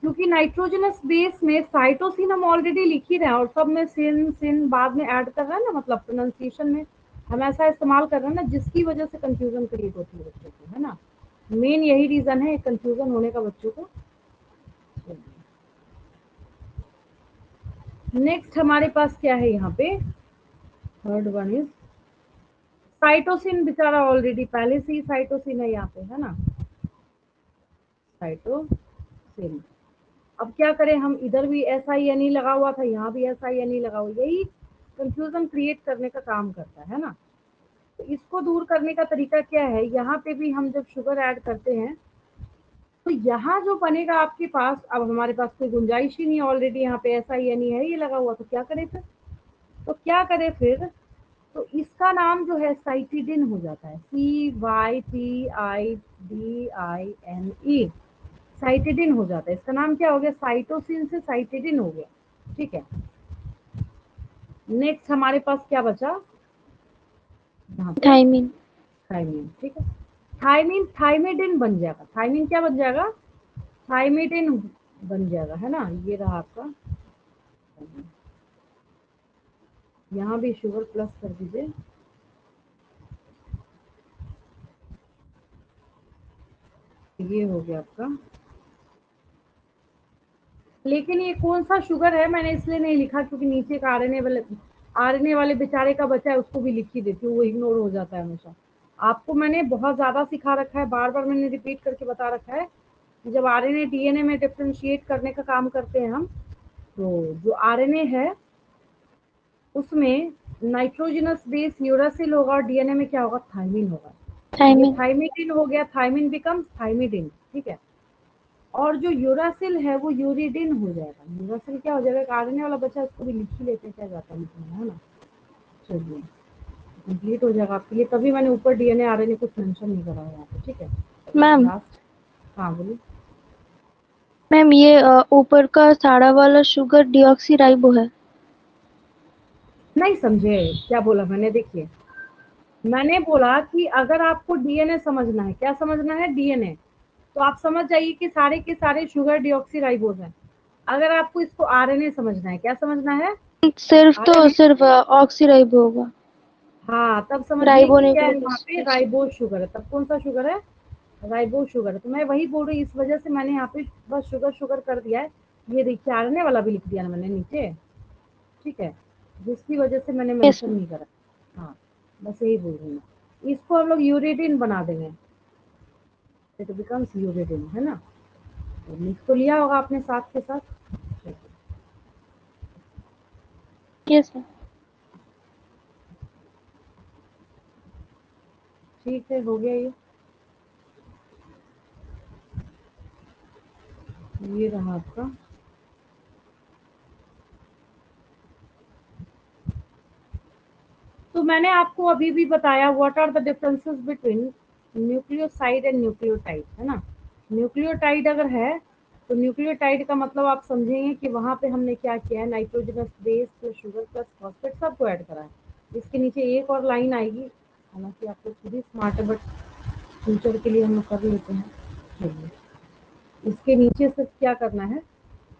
क्योंकि नाइट्रोजनस बेस में साइटोसिन हम ऑलरेडी लिख ही रहे हैं और सब में सिन सिन बाद में ऐड कर रहे हैं ना, मतलब प्रोनाउंसिएशन में हम ऐसा इस्तेमाल कर रहे हैं ना, जिसकी वजह से कंफ्यूजन क्रिएट होती है बच्चों को, है ना। मेन यही रीजन है कंफ्यूजन होने का बच्चों को। नेक्स्ट हमारे पास क्या है यहाँ पे, थर्ड वन इज साइटोसिन। बेचारा ऑलरेडी पहले से ही साइटोसिन है यहाँ पे, है ना, साइटोसिन। अब क्या करें हम, इधर भी SINE लगा हुआ था, यहाँ भी SINE लगा हुआ, यही कंफ्यूजन क्रिएट करने का काम करता है ना। तो इसको दूर करने का तरीका क्या है, यहाँ पे भी हम जब शुगर ऐड करते हैं तो यहाँ जो बनेगा आपके पास, अब हमारे पास कोई गुंजाइश ही नहीं, ऑलरेडी यहाँ पे SINE है ये लगा हुआ, तो क्या करें फिर, तो क्या करें फिर, तो इसका नाम जो है साइटिडिन हो जाता है, CYTIDINE, साइटिडिन हो जाता है। इसका नाम क्या हो गया, साइटोसिन से साइटिडिन हो गया, ठीक है। नेक्स्ट हमारे पास क्या बचा, यहाँ पे थाइमिन। थाइमिन, ठीक है। थाइमिन थाइमिडिन बन जाएगा, थाइमिन क्या बन जाएगा, थाइमिडिन बन जाएगा, है ना। ये रहा आपका, यहाँ भी शुगर प्लस कर दीजिए, ये हो गया आपका। लेकिन ये कौन सा शुगर है मैंने इसलिए नहीं लिखा क्योंकि नीचे का आरएनए वाले बेचारे का बच्चा है, उसको भी लिख ही देती हूँ, वो इग्नोर हो जाता है हमेशा। आपको मैंने बहुत ज्यादा सिखा रखा है, बार बार मैंने रिपीट करके बता रखा है कि जब आरएनए डीएनए में डिफरेंशिएट करने का काम करते हैं हम, तो जो आरएनए है उसमें नाइट्रोजनस बेस यूरासिल होगा और डीएनए में क्या होगा, थायमिन होगा। ये Timing. थायमिडिन हो गया, थायमिन बिकम्स थायमिडिन, ठीक है। और जो यूरासिल है वो यूरिडिन हो जाएगा। यूरासिल क्या हो जाएगा, आरएनए वाला बच्चा, उसको भी लिख ही लेते हैं, क्या जाता है लिखना, है ना। चलिए कंप्लीट हो जाएगा आपके लिए, तभी मैंने ऊपर डीएनए आरएनए कुछ मेंशन नहीं करा है यहाँ पे, ठीक है। मैम लास्ट, हाँ बोलिए। मैम ये ऊपर का साड़ा वाला शुगर डिऑक्सीराइबो है। नहीं समझे क्या बोला मैंने, देखिए मैंने बोला कि अगर आपको डीएनए समझना है, क्या समझना है, डीएनए, तो आप समझ जाइए कि सारे के सारे शुगर डिऑक्सीराइबोज हैं। अगर आपको इसको आरएनए समझना है, क्या समझना है, आरएनए, सिर्फ ऑक्सीराइबो होगा। हाँ तब समझिए राइबो कि क्या है, न्यूक्लिक यहाँ पे एसिड। राइबोज शुगर है। तब कौन सा शुगर है, राइबोज शुगर है। तो मैं वही बोल रही, इस वजह से मैंने यहाँ पे बस शुगर शुगर कर दिया है। ये देखिए आरएनए वाला भी लिख दिया ना मैंने नीचे, ठीक है, जिसकी वजह से मैंने यस मेंशन मैम। नहीं करा। हाँ बस यही बोल रही हूँ। इसको हम लोग यूरेडिन बना देंगे, इट बिकम्स यूरेडिन, है ना। तो लिख तो लिया होगा आपने साथ के साथ। Yes ma'am. ठीक है, हो गया ये रहा आपका। तो मैंने आपको अभी भी बताया what are the differences between nucleoside and nucleotide, है ना। न्यूक्लियोटाइड अगर है तो न्यूक्लियोटाइड का मतलब आप समझेंगे कि वहां पे हमने क्या किया है, nitrogenous base plus sugar plus phosphate सबको ऐड करा है। इसके नीचे एक और लाइन आएगी, हालांकि आप लोग खुद ही स्मार्ट है, बट फ्यूचर के लिए हम लोग कर लेते हैं। चलिए इसके नीचे से क्या करना है,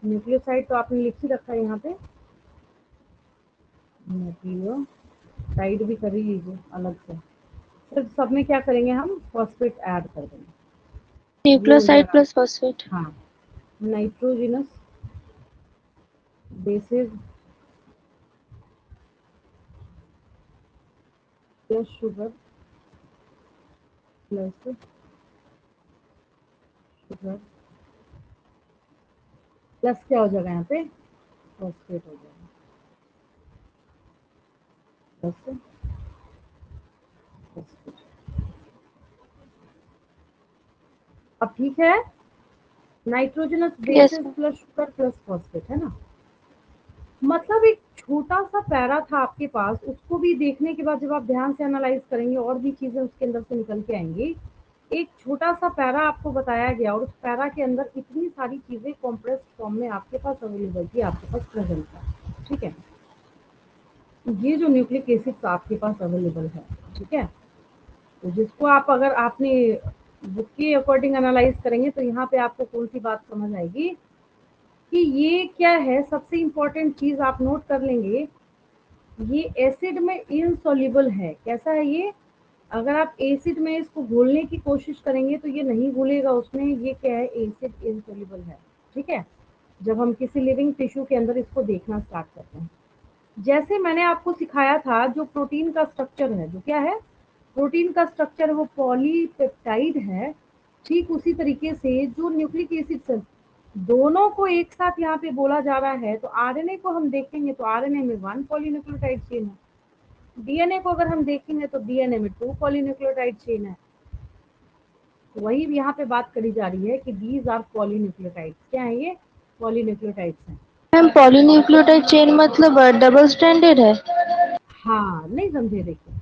न्यूक्लियोसाइड तो आपने लिख ही रखा है यहाँ पे, न्यूक्लियोसाइड भी कर ही लीजिए अलग से। सिर्फ सब में क्या करेंगे, हम फॉस्फेट ऐड कर देंगे। ये हो न्यूक्लियोसाइड जाएगा, प्लस फॉस्फेट। हाँ, nitrogenous bases plus sugar plus sugar plus क्या हो जाएगा यहाँ पे, फॉस्फेट हो जाएगा, प्लस फॉस्फेट। अब ठीक है, nitrogenous yes basis ma'am. Plus sugar plus phosphate, है ना। मतलब एक छोटा सा पैरा था आपके पास, उसको भी देखने के बाद जब आप ध्यान से एनालाइज करेंगे और भी चीजें उसके अंदर से निकल के आएंगी। एक छोटा सा पैरा आपको बताया गया और उस पैरा के अंदर इतनी सारी चीजें कॉम्प्रेस्ड फॉर्म में आपके पास अवेलेबल थी, आपके पास प्रेजेंट था, ठीक है। ये जो न्यूक्लिक एसिड्स आपके पास अवेलेबल है, ठीक है, तो जिसको आप अगर आपने बुक के अकॉर्डिंग एनालाइज करेंगे तो यहाँ पे आपको कौन सी बात समझ आएगी कि ये क्या है। सबसे इम्पोर्टेंट चीज आप नोट कर लेंगे, ये एसिड में इनसॉल्युबल है। कैसा है ये, अगर आप एसिड में इसको घोलने की कोशिश करेंगे तो ये नहीं घुलेगा उसमें, ये क्या है, एसिड इनसॉल्युबल है, ठीक है। जब हम किसी लिविंग टिश्यू के अंदर इसको देखना स्टार्ट करते हैं, जैसे मैंने आपको सिखाया था, जो प्रोटीन का स्ट्रक्चर है, जो क्या है, प्रोटीन का स्ट्रक्चर वो पॉलीपेप्टाइड है। ठीक उसी तरीके से जो न्यूक्लिक एसिड, दोनों को एक साथ यहाँ पे बोला जा रहा है। तो आरएनए को हम देखेंगे तो आरएनए में 1 पॉलीन्यूक्लियोटाइड चेन है, डीएनए को अगर हम देखेंगे तो डीएनए में 2 पॉलीन्यूक्लियोटाइड चेन है। तो वही यहाँ पे बात करी जा रही है कि दीज आर पॉलीन्यूक्लियोटाइड्स। क्या है ये, पॉलीन्यूक्लियोटाइड्स हैं। मैम पॉलीन्यूक्लियोटाइड चेन मतलब डबल स्ट्रैंडेड है। हाँ नहीं समझे, देखिए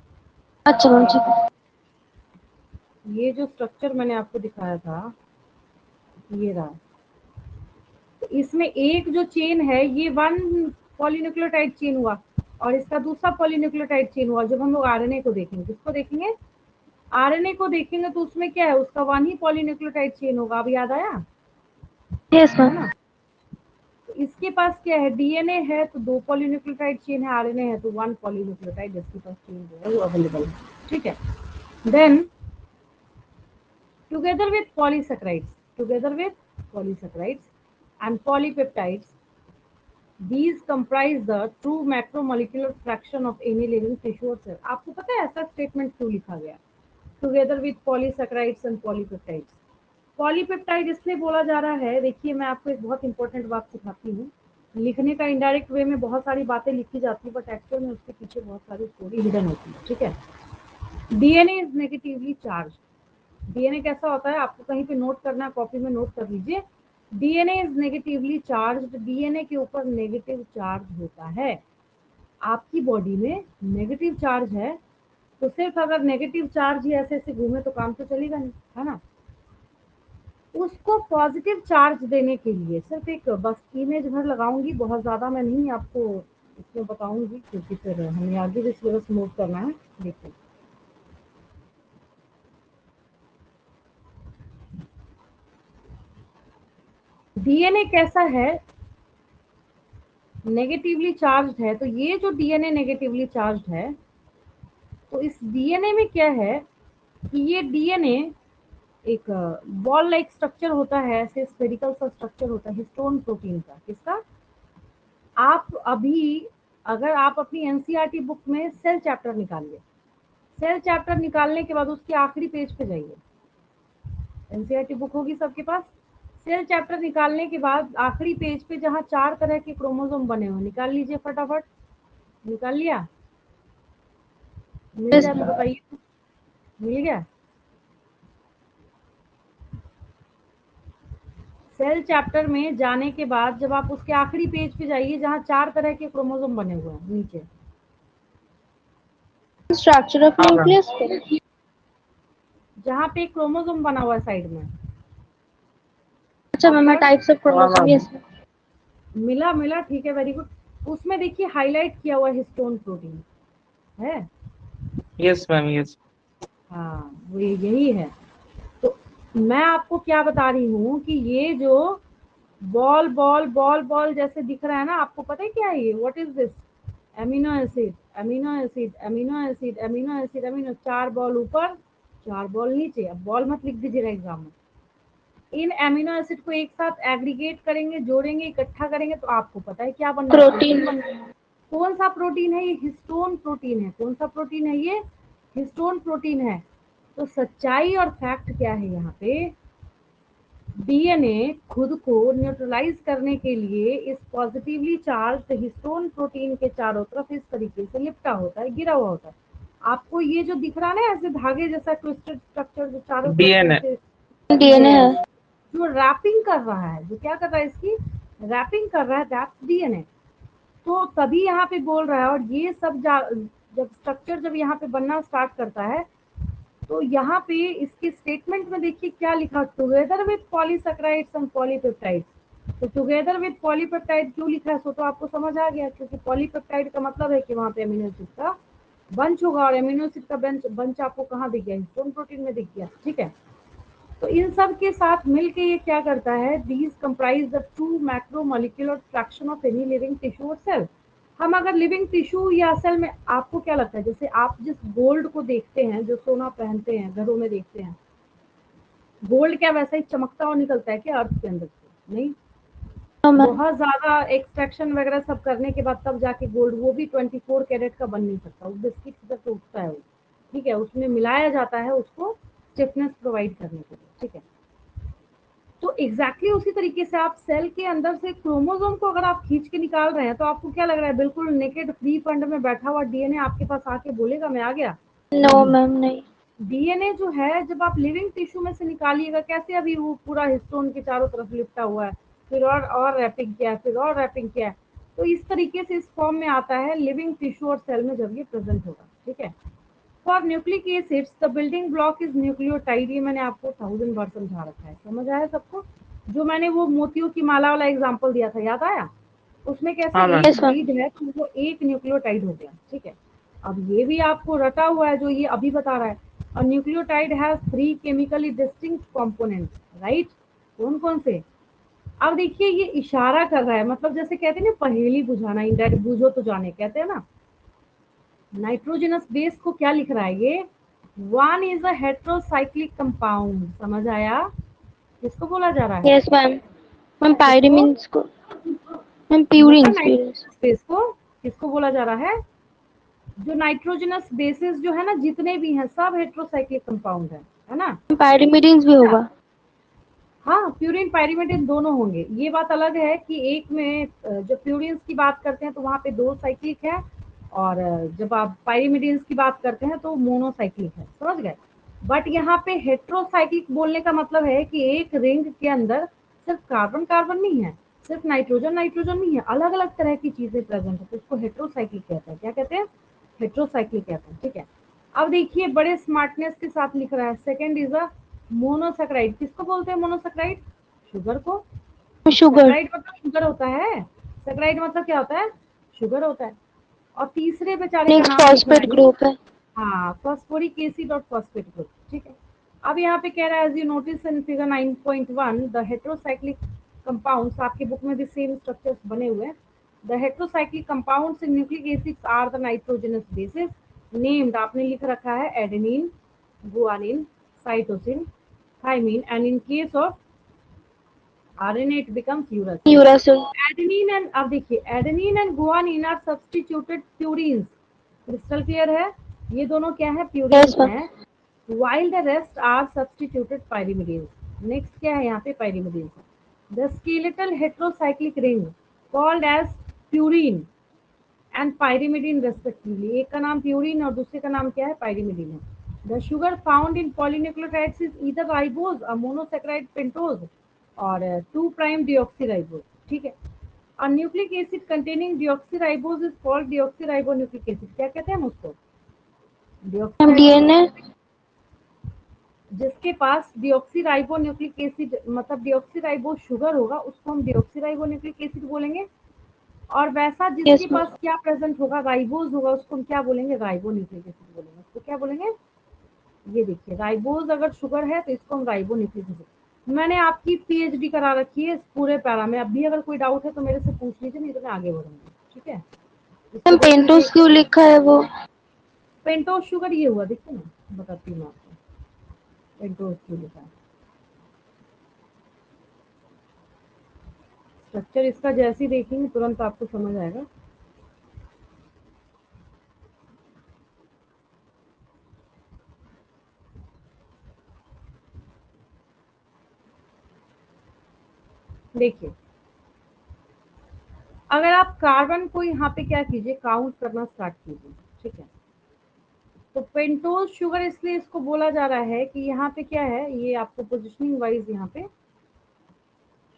अच्छा मैम ठीक है। ये जो स्ट्रक्चर मैंने आपको दिखाया था, ये रहा, तो इसमें एक जो चेन है ये 1 पॉलीन्यूक्लियोटाइड चेन हुआ और इसका दूसरा पॉलीन्यूक्लियोटाइड चेन हुआ। जब हम लोग आरएनए को देखेंगे, किसको देखेंगे, आरएनए को देखेंगे, तो उसमें क्या है, उसका 1 ही पॉलीन्यूक्लियोटाइड चेन होगा। अभी याद आया, यस है मैम। ना। तो इसके पास क्या है, डीएनए है तो 2 पॉलीन्यूक्लियोटाइड चेन है, आरएनए है तो 1 पॉलीन्यूक्लियोटाइड इसके पास चेन जो है वो अवेलेबल है, ठीक है। Then together with polysaccharides, together with polysaccharides, and polypeptides. These comprise the true macromolecular fraction of any living tissue or cell. आपको पता है ऐसा स्टेटमेंट क्यों लिखा गया? Together with polysaccharides and polypeptides. Polypeptide इसलिए बोला जा रहा है, देखिए मैं आपको एक बहुत इंपॉर्टेंट बात सिखाती हूँ. लिखने का इनडायरेक्ट वे में बहुत सारी बातें लिखी जाती है, बट एक्चुअल में उसके पीछे बहुत सारी स्टोरी हिडन होती है. ठीक है. DNA is negatively charge. DNA कैसा होता है, आपको कहीं पे नोट करना है, कॉपी में नोट कर लीजिए. DNA is negatively charge. DNA के ऊपर नेगेटिव चार्ज होता है. आपकी बॉडी में नेगेटिव चार्ज है, तो सिर्फ अगर नेगेटिव चार्ज ही ऐसे ऐसे घूमे तो काम तो चलेगा नहीं, है ना. उसको पॉजिटिव चार्ज देने के लिए सिर्फ एक बस इमेज भर लगाऊंगी, बहुत ज़्यादा मैं नहीं आपको इसमें बताऊंगी, क्योंकि फिर हमें आगे भी सिलेबस मूव करना है. देखिए डीएनए कैसा है, नेगेटिवली चार्ज है. तो ये जो डीएनए नेगेटिवली चार्ज है, तो इस डीएनए में क्या है कि ये डीएनए एक बॉल लाइक स्ट्रक्चर होता है, ऐसे स्फेरिकल सा स्ट्रक्चर होता है हिस्टोन प्रोटीन का. किसका? आप अभी अगर आप अपनी एनसीईआरटी बुक में सेल चैप्टर निकालिए, सेल चैप्टर निकालने के बाद उसके आखिरी पेज पे जाइए. एनसीईआरटी बुक होगी सबके पास. सेल चैप्टर निकालने के बाद आखिरी पेज पे जहाँ 4 तरह के क्रोमोसोम बने हुए, निकाल लीजिए फटाफट. निकाल लिया? मिल गया तो बताइए. मिल गया? सेल चैप्टर में जाने के बाद जब आप उसके आखिरी पेज पे जाइए जहाँ 4 तरह के क्रोमोसोम बने हुए हैं नीचे, स्ट्रक्चर ऑफ न्यूक्लियस पे जहाँ पे क्रोमोसोम बना हुआ है साइड में. अच्छा ma'am, types of chromosome. Yes मिला मिला, ठीक है, वेरी गुड. उसमें देखिए हाईलाइट किया हुआ हिस्टोन प्रोटीन है. Yes ma'am, yes. हाँ, वो यही है. तो मैं आपको क्या बता रही हूँ कि ये जो बॉल बॉल बॉल बॉल जैसे दिख रहा है ना, आपको पता है क्या है ये? What is this? Amino acid, amino acid, amino acid, amino acid, amino. 4 ball ऊपर, 4 बॉल नीचे. अब बॉल मत लिख दीजिएगा एग्जाम में. इन एमिनो एसिड को एक साथ एग्रीगेट करेंगे, जोड़ेंगे, इकट्ठा करेंगे, तो आपको पता है क्या बनना है? प्रोटीन. कौन सा प्रोटीन है ये? हिस्टोन प्रोटीन है. कौन सा प्रोटीन है ये? हिस्टोन प्रोटीन है. तो सच्चाई और फैक्ट क्या है यहाँ पे? डीएनए खुद को न्यूट्रलाइज करने के लिए इस पॉजिटिवली चार्ज हिस्टोन प्रोटीन के चारों तरफ इस तरीके से लिपटा होता है, गिरा हुआ होता है. आपको ये जो दिख रहा है ना ऐसे धागे जैसा ट्विस्टेड स्ट्रक्चर जो चारों डीएनए. डीएनए है. जो रैपिंग कर रहा है, जो क्या कर रहा है, इसकी रैपिंग कर रहा है, दैट्स डीएनए. तो तभी यहाँ पे बोल रहा है. और ये सब जब स्ट्रक्चर जब यहाँ पे बनना स्टार्ट करता है, तो यहाँ पे इसके स्टेटमेंट में देखिए क्या लिखा, together with polysaccharides and polypeptides. तो टुगेदर विद पॉलीपेप्टाइड क्यों लिखा है, सो तो आपको समझ आ गया, क्योंकि पॉलीपेप्टाइड का मतलब है कि वहाँ पे अमीनो एसिड का बंच होगा, और अमीनो एसिड का बंच आपको कहाँ दिख गया? हिस्टोन प्रोटीन में दिख गया. ठीक है. तो इन सब के साथ मिलके ये क्या करता है? These comprise the true macromolecular fraction of any living tissue और सेल. हम अगर लिविंग टिश्यू या सेल में, आपको क्या लगता है, जैसे आप जिस गोल्ड को देखते हैं, जो सोना पहनते हैं, घरों में देखते हैं, गोल्ड क्या वैसा ही चमकता हुआ निकलता है क्या अर्थ के अंदर से? नहीं. बहुत ज्यादा एक्सट्रैक्शन वगैरह सब करने के बाद तब जाके गोल्ड, वो भी 24 कैरेट का बन नहीं सकता, वो बिस्किट की तरह उठता है वो. ठीक है. उसमें मिलाया जाता है उसको स्टिफनेस प्रोवाइड करने के लिए. ठीक है. तो एग्जैक्टली उसी तरीके से आप सेल के अंदर से क्रोमोसोम को अगर आप खींच के निकाल रहे हैं, तो आपको क्या लग रहा है? बिल्कुल नेकेड फ्री फंड में बैठा हुआ डीएनए आपके पास आके बोलेगा मैं आ गया? नो मैम, नहीं. डीएनए जो है जब आप लिविंग टिश्यू में से निकालिएगा, कैसे अभी वो पूरा हिस्टोन के चारों तरफ लिपटा हुआ है, फिर और रैपिंग किया है, फिर और रैपिंग किया है. तो इस तरीके से इस फॉर्म में आता है लिविंग टिश्यू और सेल में जब ये प्रेजेंट होगा. ठीक है. For nucleic acids the building block is nucleotide. ये मैंने आपको 1000 बार समझा रखा है. समझ आया सबको? जो मैंने वो मोतियों की माला वाला एग्जांपल दिया था, याद आया? उसमें कैसे हाँ, एक लीड है तो वो एक न्यूक्लियोटाइड हो गया. ठीक है. अब ये भी आपको रटा हुआ है जो ये अभी बता रहा है. और nucleotide has 3 chemically distinct components, right? कौन कौन से? अब देखिए ये इशारा कर रहा है, मतलब जैसे कहते हैं ना पहेली बुझाना, इंडायरेक्ट बूझो तो जाने, कहते हैं ना. नाइट्रोजनस बेस को क्या लिख रहा है ये? One is a heterocyclic compound. समझ आया? किसको बोला जा रहा है? Yes ma'am. मैम पायरिमिन्स को, मैम प्यूरिन्स प्यूरिन्स बेस को किसको बोला जा रहा है? जो नाइट्रोजनस बेसिस जो है ना, जितने भी हैं सब हेट्रोसाइक्लिक कंपाउंड है ना? पायरिमिडीन्स भी होगा। हाँ, प्यूरिन पायरिमिडिन दोनों होंगे। ये बात अलग है कि एक में जब प्यूरिन्स की बात करते हैं तो वहाँ पे 2 साइक्लिक है, और जब आप पायरिमिडिन्स की बात करते हैं तो मोनोसाइक्लिक है, समझ गए? बट यहाँ पे हेट्रोसाइक्लिक बोलने का मतलब है कि एक रिंग के अंदर सिर्फ कार्बन कार्बन नहीं है, सिर्फ नाइट्रोजन नाइट्रोजन नहीं है, अलग अलग तरह की चीजें प्रेजेंट है, तो इसको हेट्रोसाइक्लिक कहते हैं। क्या कहते हैं? हेट्रोसाइक्लिक कहते हैं, ठीक है। अब देखिए बड़े स्मार्टनेस के साथ लिख रहा है, सेकंड इज अ मोनोसेक्राइड। किसको बोलते हैं मोनोसेक्राइड? शुगर को। शुगर सेक्राइड मतलब शुगर होता है, सेक्राइड मतलब क्या होता है? शुगर होता है। और तीसरे बेचारे का नेक्स्ट नाम लिख रहा फॉस्फेट है, ग्रुप है। हाँ, फॉस्फोरिक एसिड और फॉस्फेट ग्रुप, ठीक है। अब यहाँ पे कह रहा है, as you notice in figure 9.1 the heterocyclic compounds, आपके बुक में भी सेम स्ट्रक्चर्स बने हुए हैं। The heterocyclic compounds in nucleic acids are the nitrogenous bases named, आपने लिख रखा है adenine, guanine, cytosine, thymine, and in case of RNA it becomes uracil. Uracil. Adenine and, अब देखिए adenine and guanine are substituted purines. Crystal clear है? ये दोनों क्या है? Yes purines ma'am. हैं। While the rest are substituted pyrimidines. Next क्या है यहाँ पे? pyrimidines. The skeletal heterocyclic ring called as purine and pyrimidine respectively. एक का नाम प्यूरिन और दूसरे का नाम क्या है? pyrimidine है। The sugar found in polynucleotides is either ribose, a monosaccharide pentose, और 2' deoxyribose, ठीक है। A nucleic acid containing deoxyribose is called deoxyribonucleic acid. क्या कहते हैं हम उसको? Ma'am DNA. deoxyribonucleic। जिसके पास deoxyribonucleic acid मतलब deoxyribose शुगर होगा, उसको हम deoxyribonucleic acid बोलेंगे। और वैसा यस जिसके मैम। पास क्या प्रेजेंट होगा? राइबोज होगा, उसको हम क्या बोलेंगे? राइबोन्यूक्लिक एसिड बोलेंगे। उसको क्या बोलेंगे? ये देखिए, राइबोज अगर शुगर है तो इसको हम राइबोन्यूक्लिक एसिड। मैंने आपकी पीएचडी करा रखी है इस पूरे पैरा में, अब भी अगर कोई डाउट है तो मेरे से पूछ लीजिए, नहीं तो मैं आगे बढ़ूंगी, ठीक है। इसको मैम देख लीजिए। पेंटोस क्यों लिखा है वो? पेंटोज शुगर ये हुआ, देखिए ना, बताती हूँ आपको पेंटोज क्यों लिखा है। स्ट्रक्चर इसका जैसे ही देखेंगे तुरंत आपको समझ आएगा। देखिए, अगर आप कार्बन को यहाँ पे क्या कीजिए, काउंट करना स्टार्ट कीजिए, ठीक है। तो पेंटोज शुगर इसलिए इसको बोला जा रहा है कि यहाँ पे क्या है, ये आपको पोजिशनिंग वाइज यहाँ पे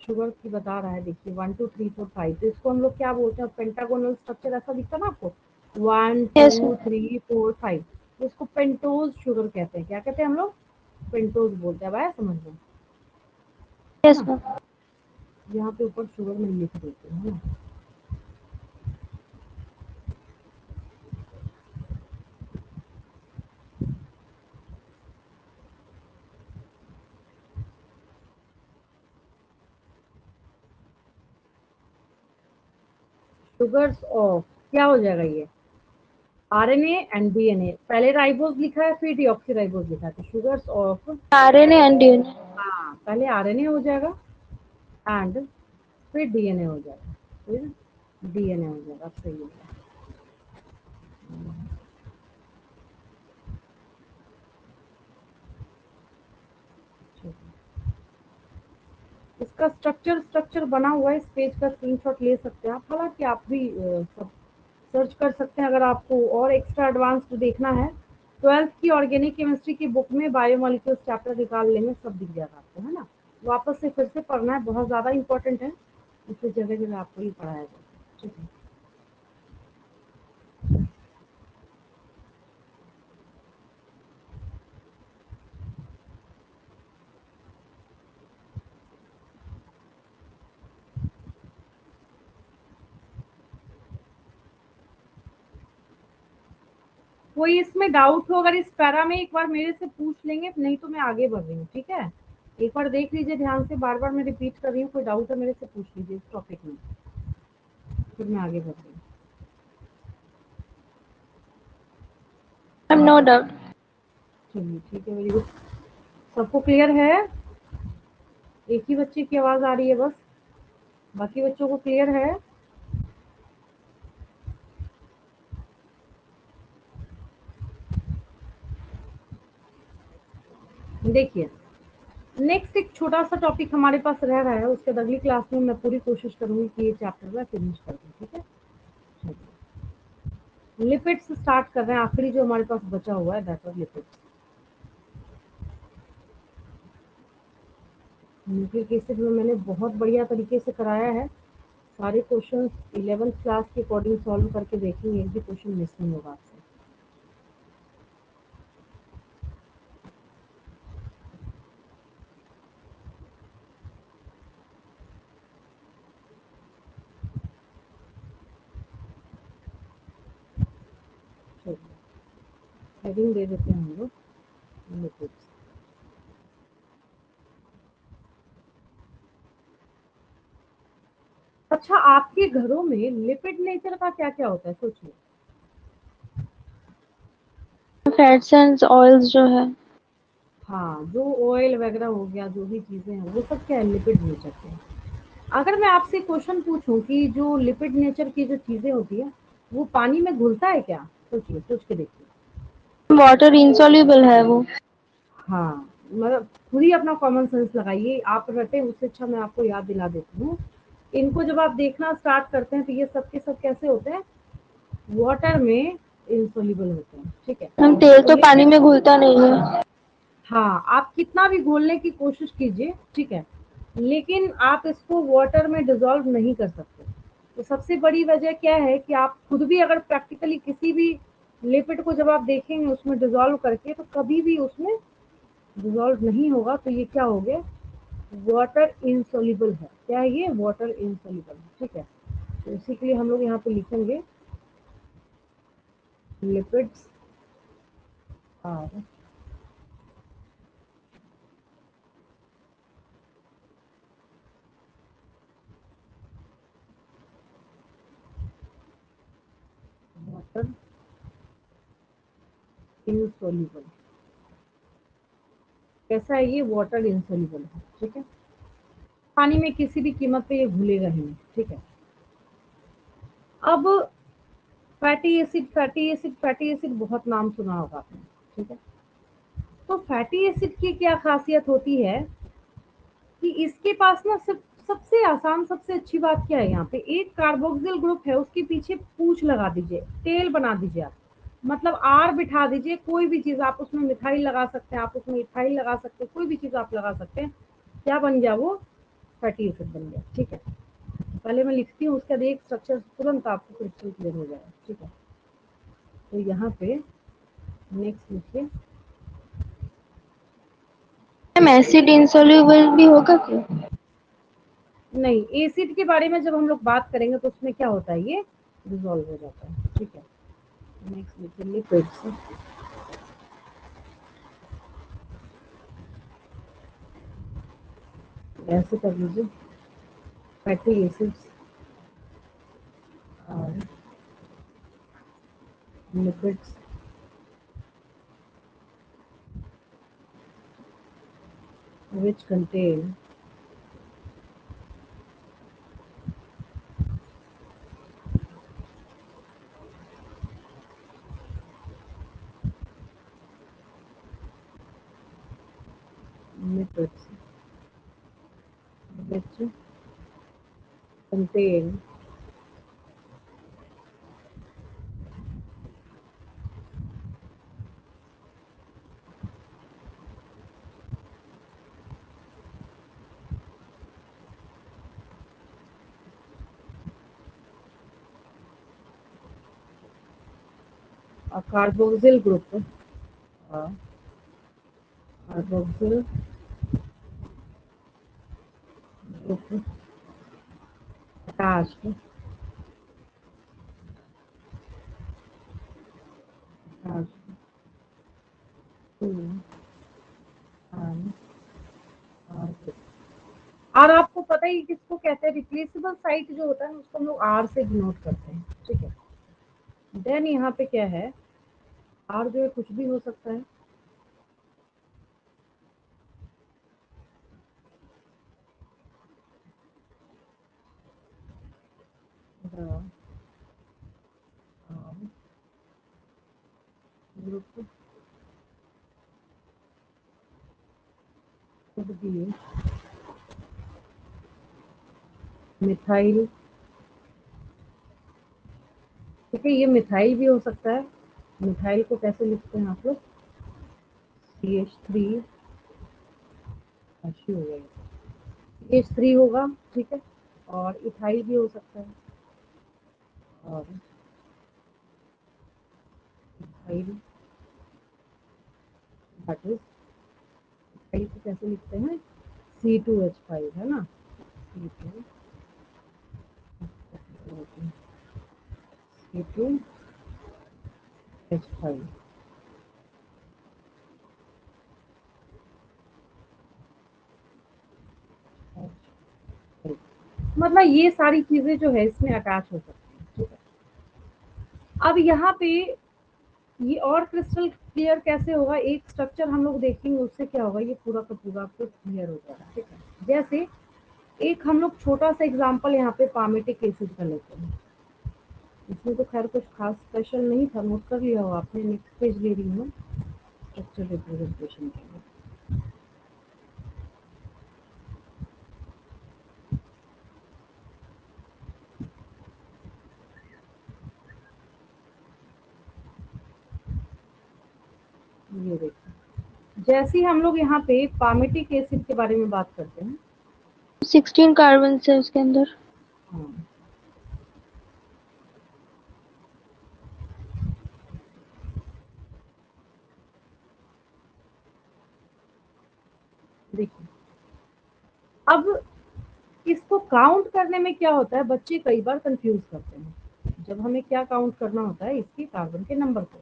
शुगर की बता रहा है। देखिए 1 2 3 4 5, तो इसको हम लोग क्या बोलते हैं? पेंटागोनल स्ट्रक्चर ऐसा दिखता ना आपको, 1 यस 2 मैम। 3 4 5, तो इसको पेंटोज शुगर कहते हैं। क्या कहते हैं हम लोग? पेंटोज बोलते हैं। अब आया समझ में? है यस ना? मैम। यहाँ पे ऊपर शुगर में लिख देते हैं, है ना। शुगर्स ऑफ क्या हो जाएगा ये? RNA and DNA। पहले राइबोज लिखा है, फिर डीऑक्सीराइबोज लिखा है, तो sugars of, RNA and DNA. हाँ, पहले RNA हो जाएगा एंड फिर DNA हो जाएगा, फिर DNA हो जाएगा। अब सही होगा। इसका स्ट्रक्चर बना हुआ है, इस पेज का स्क्रीनशॉट ले सकते हैं आप। हालांकि आप भी सब सर्च कर सकते हैं अगर आपको और एक्स्ट्रा एडवांस देखना है। 12th की ऑर्गेनिक केमिस्ट्री की बुक में बायोमोलिक्यूल्स चैप्टर निकाल लेंगे, सब दिख जाएगा आपको, है ना। वापस से फिर से पढ़ना है, बहुत ज़्यादा इंपॉर्टेंट है, इससे जगह जगह आपको ही पढ़ाया जाएगा, ठीक है। कोई इसमें डाउट हो अगर इस पैरा में, एक बार मेरे से पूछ लेंगे, नहीं तो मैं आगे बढ़ रही हूँ, ठीक है। एक बार देख लीजिए ध्यान से, बार बार मैं रिपीट कर रही हूँ, कोई डाउट है मेरे से पूछ लीजिए इस टॉपिक में, फिर मैं आगे बढ़ रही हूँ। Ma'am no doubt. चलिए ठीक है, वेरी गुड। सबको क्लियर है? एक ही बच्चे की आवाज़ आ रही है बस। बाकी बच्चों को क्लियर है? देखिए, नेक्स्ट एक छोटा सा टॉपिक हमारे पास रह रहा है, उसके बाद अगली क्लास में मैं पूरी कोशिश करूंगी कि ये चैप्टर मैं फिनिश कर दूं, ठीक है। लिपिड्स स्टार्ट कर रहे हैं, आखिरी जो हमारे पास बचा हुआ है that was lipids. Nucleic acid में मैंने बहुत बढ़िया तरीके से कराया है, सारे क्वेश्चन 11th क्लास के अकॉर्डिंग सॉल्व करके देखेंगे, एक भी क्वेश्चन मिस नहीं होगा आपसे। हेडिंग दे देते हैं हम लोग लिपिड्स। अच्छा, आपके घरों में लिपिड नेचर का क्या क्या होता है सोचिए। फैट्स एंड ऑयल्स जो है। हाँ, जो ऑयल वगैरह हो गया, जो भी चीजें हैं वो सब क्या है, लिपिड नेचर के हैं। अगर मैं आपसे क्वेश्चन पूछूं कि जो लिपिड नेचर की जो चीजें होती है वो पानी में घुलता है क्या, सोचिए, सोच के देखिए। वाटर इनसॉल्युबल है वो। हाँ, मतलब खुद ही अपना कॉमन सेंस लगाइए, आप रटे उससे अच्छा मैं आपको याद दिला देती हूँ। इनको जब आप देखना स्टार्ट करते हैं तो ये सब के सब कैसे होते हैं, वाटर में इंसॉल्युबल होते हैं, ठीक है। हम तेल तो पानी लिपिड, में घुलता नहीं है। हाँ, आप कितना भी घोलने की कोशिश कीजिए, ठीक है, लेकिन आप इसको वाटर में डिसॉल्व नहीं कर सकते। तो सबसे बड़ी वजह क्या है कि आप खुद भी अगर प्रैक्टिकली किसी भी लिपिड को जब आप देखेंगे उसमें डिसॉल्व करके तो कभी भी उसमें डिसॉल्व नहीं होगा, तो ये क्या हो गया, वाटर इनसॉल्युबल है। क्या है ये, वाटर इनसॉल्युबल, ठीक है। तो इसी के लिए हम लोग यहाँ पे लिखेंगे लिपिड्स आर वाटर इनसॉल्युबल। कैसा है ये, वाटर इनसॉल्युबल है, ठीक है। पानी में किसी भी कीमत पे ये घुलेगा ही नहीं, ठीक है। अब fatty acid, fatty acid, fatty acid बहुत नाम सुना होगा आपने, ठीक है। तो फैटी एसिड की क्या खासियत होती है कि इसके पास ना सिर्फ सबसे आसान, सबसे अच्छी बात क्या है, यहाँ पे एक कार्बोक्सिल ग्रुप है, उसके पीछे पूंछ लगा दीजिए, तेल बना दीजिए आप, मतलब आर बिठा दीजिए, कोई भी चीज आप उसमें मिथाइल लगा सकते हैं, आप उसमें इथाइल लगा सकते हैं, कोई भी चीज आप लगा सकते हैं, क्या बन गया वो, फैटी एसिड बन गया, ठीक है। पहले मैं लिखती हूँ, उसके बाद एक स्ट्रक्चर तुरंत आपको क्रिस्टल क्लियर हो जाएगा, ठीक है। तो यहाँ पे नेक्स्ट लिखिए, मैम एसिड इंसॉल्युबल भी होगा क्या? नहीं, एसिड के बारे में जब हम लोग बात करेंगे तो उसमें क्या होता है, ये डिसॉल्व हो जाता है, ठीक है। नेक्स्ट लिखिए लिपिड्स, ऐसे कर लीजिए, फैटी एसिड्स और lipids which contain lipids which contain a carboxyl group, a carboxyl group attached to an R। R आपको पता ही किसको कहते हैं, रिप्लेसेबल साइट जो होता है उसको हम लोग आर से डिनोट करते हैं, ठीक है। देन यहाँ पे क्या है, आर जो है कुछ भी हो सकता है, ग्रुप would be मिथाइल। ठीक है, ये मिथाइल भी हो सकता है। मिथाइल को कैसे लिखते हैं आप लोग? CH3 अच्छी हो गई, CH3 होगा। ठीक है, और इथाइल भी हो सकता है। और इथाइल दैट इज, इथाइल को कैसे लिखते हैं? C2H5 है ना, C2H5 मतलब ये सारी चीजें जो है इसमें अटैच हो सकती हैं। ठीक है, अब यहाँ पे ये और क्रिस्टल क्लियर कैसे होगा? एक स्ट्रक्चर हम लोग देखेंगे, उससे क्या होगा, ये पूरा का पूरा आपको क्लियर हो जाएगा। ठीक है, जैसे एक हम लोग छोटा सा एग्जांपल यहाँ पे पामेटिक एसिड का लेते हैं। इसमें तो खैर कुछ खास स्पेशल नहीं था, नोट कर लिया हो आपने। नेक्स्ट पेज ले रही हूँ स्ट्रक्चर रिप्रेजेंटेशन के लिए। ये देखिए, जैसे ही हम लोग यहाँ पे पामेटिक एसिड के बारे में बात करते हैं, 16 कार्बन है उसके अंदर। हाँ, देखिए अब इसको काउंट करने में क्या होता है, बच्चे कई बार कंफ्यूज करते हैं। जब हमें क्या काउंट करना होता है, इसके कार्बन के नंबर को।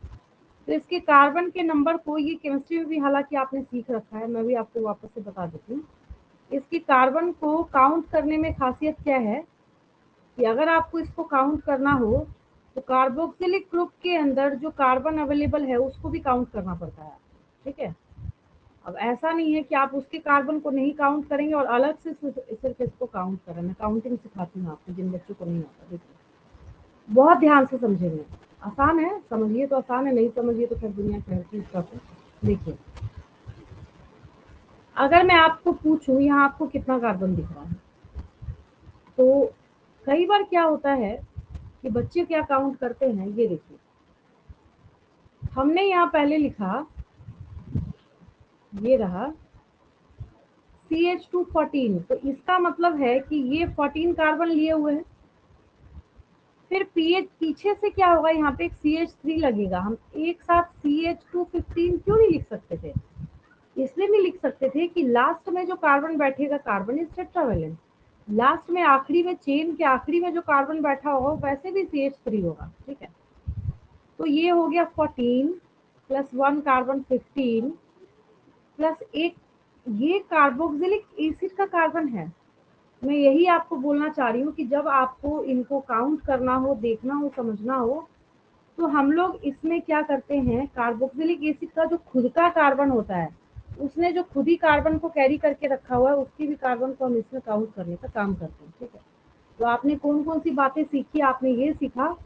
तो इसके कार्बन के नंबर को, ये केमिस्ट्री में भी हालांकि आपने सीख रखा है, मैं भी आपको वापस से बता देती हूँ। इसकी कार्बन को काउंट करने में खासियत क्या है कि अगर आपको इसको काउंट करना हो तो कार्बोक्सिलिक ग्रुप के अंदर जो कार्बन अवेलेबल है उसको भी काउंट करना पड़ता है। ठीक है, अब ऐसा नहीं है कि आप उसके कार्बन को नहीं काउंट करेंगे और अलग से सिर्फ इसको काउंट करें। मैं काउंटिंग सिखाती हूँ आपको, जिन बच्चों को नहीं आता। देखिए बहुत ध्यान से समझेंगे, आसान है, समझिए तो आसान है, नहीं समझिए तो फिर दुनिया की हर चीज का। देखिए अगर मैं आपको पूछूं यहाँ आपको कितना कार्बन दिख रहा है, तो कई बार क्या होता है कि बच्चे क्या काउंट करते हैं। ये देखिए, हमने यहाँ पहले लिखा, ये रहा CH2 14, तो इसका मतलब है कि ये 14 कार्बन लिए हुए हैं। फिर पीएच पीछे से क्या होगा, यहाँ पे एक CH3 लगेगा। हम एक साथ CH2 15 क्यों नहीं लिख सकते थे? इसलिए नहीं लिख सकते थे कि लास्ट में जो कार्बन बैठेगा, कार्बन इज टेट्रावेलेंट। लास्ट में आखिरी में, चेन के आखिरी में जो कार्बन बैठा होगा वैसे भी CH3 होगा। ठीक है, तो ये हो गया 14 प्लस 1 कार्बन 15 प्लस एक, ये कार्बोक्सिलिक एसिड का कार्बन है। मैं यही आपको बोलना चाह रही हूँ कि जब आपको इनको काउंट करना हो, देखना हो, समझना हो, तो हम लोग इसमें क्या करते हैं, कार्बोक्सिलिक एसिड का जो खुद का कार्बन होता है, उसने जो खुद ही कार्बन को कैरी करके रखा हुआ है, उसकी भी कार्बन को हम इसमें काउंट करने का काम करते हैं। ठीक है, तो आपने कौन कौन सी बातें सीखी? आपने ये सीखा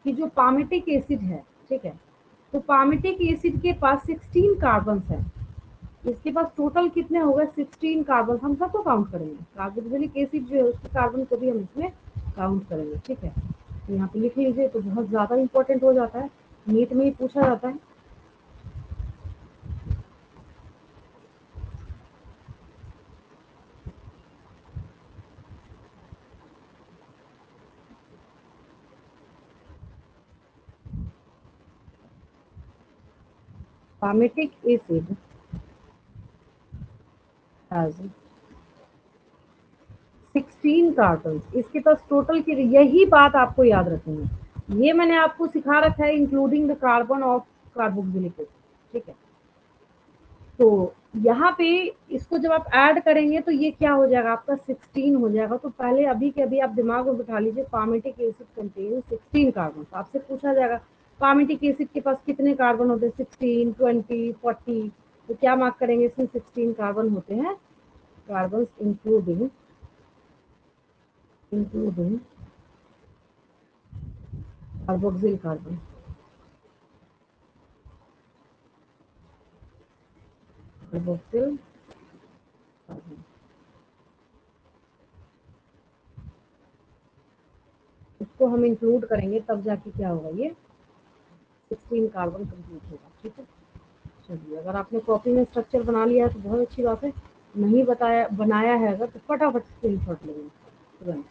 कि जो पामेटिक एसिड है, ठीक है, तो पामेटिक एसिड के पास 16 कार्बन है। इसके पास टोटल कितने हो गए? 16 कार्बन। हम सबको काउंट करेंगे, कार्बोक्सिलिक एसिड जो है उसके कार्बन को भी हम इसमें काउंट करेंगे। ठीक है, तो यहाँ पे लिख लीजिए, तो बहुत ज्यादा इंपॉर्टेंट हो जाता है, नीट में ही पूछा जाता है। पामेटिक एसिड हैज 16 कार्बन, इसके पास टोटल की, यही बात आपको याद रखनी है। ये मैंने आपको सिखा रखा है, including the carbon of carboxylic acid. ठीक है, तो यहाँ पे इसको जब आप ऐड करेंगे तो ये क्या हो जाएगा, आपका 16 हो जाएगा। तो पहले अभी के अभी आप दिमाग में बिठा लीजिए, पामेटिक एसिड कंटेन 16 कार्बन। तो आपसे पूछा जाएगा पामेटिक एसिड के पास कितने कार्बन होते हैं, 16, 20, 40, तो क्या मार्क करेंगे, इसमें 16 कार्बन होते हैं। Carbon including including carboxyl carbon. Carboxyl carbon, इसको हम इंक्लूड करेंगे तब जाके क्या होगा, ये 16 कार्बन कंप्लीट होगा। ठीक है, चलिए अगर आपने कॉपी में स्ट्रक्चर बना लिया है तो बहुत अच्छी बात है, नहीं बताया बनाया है अगर तो फटाफट स्क्रीनशॉट लेंगे तुरंत।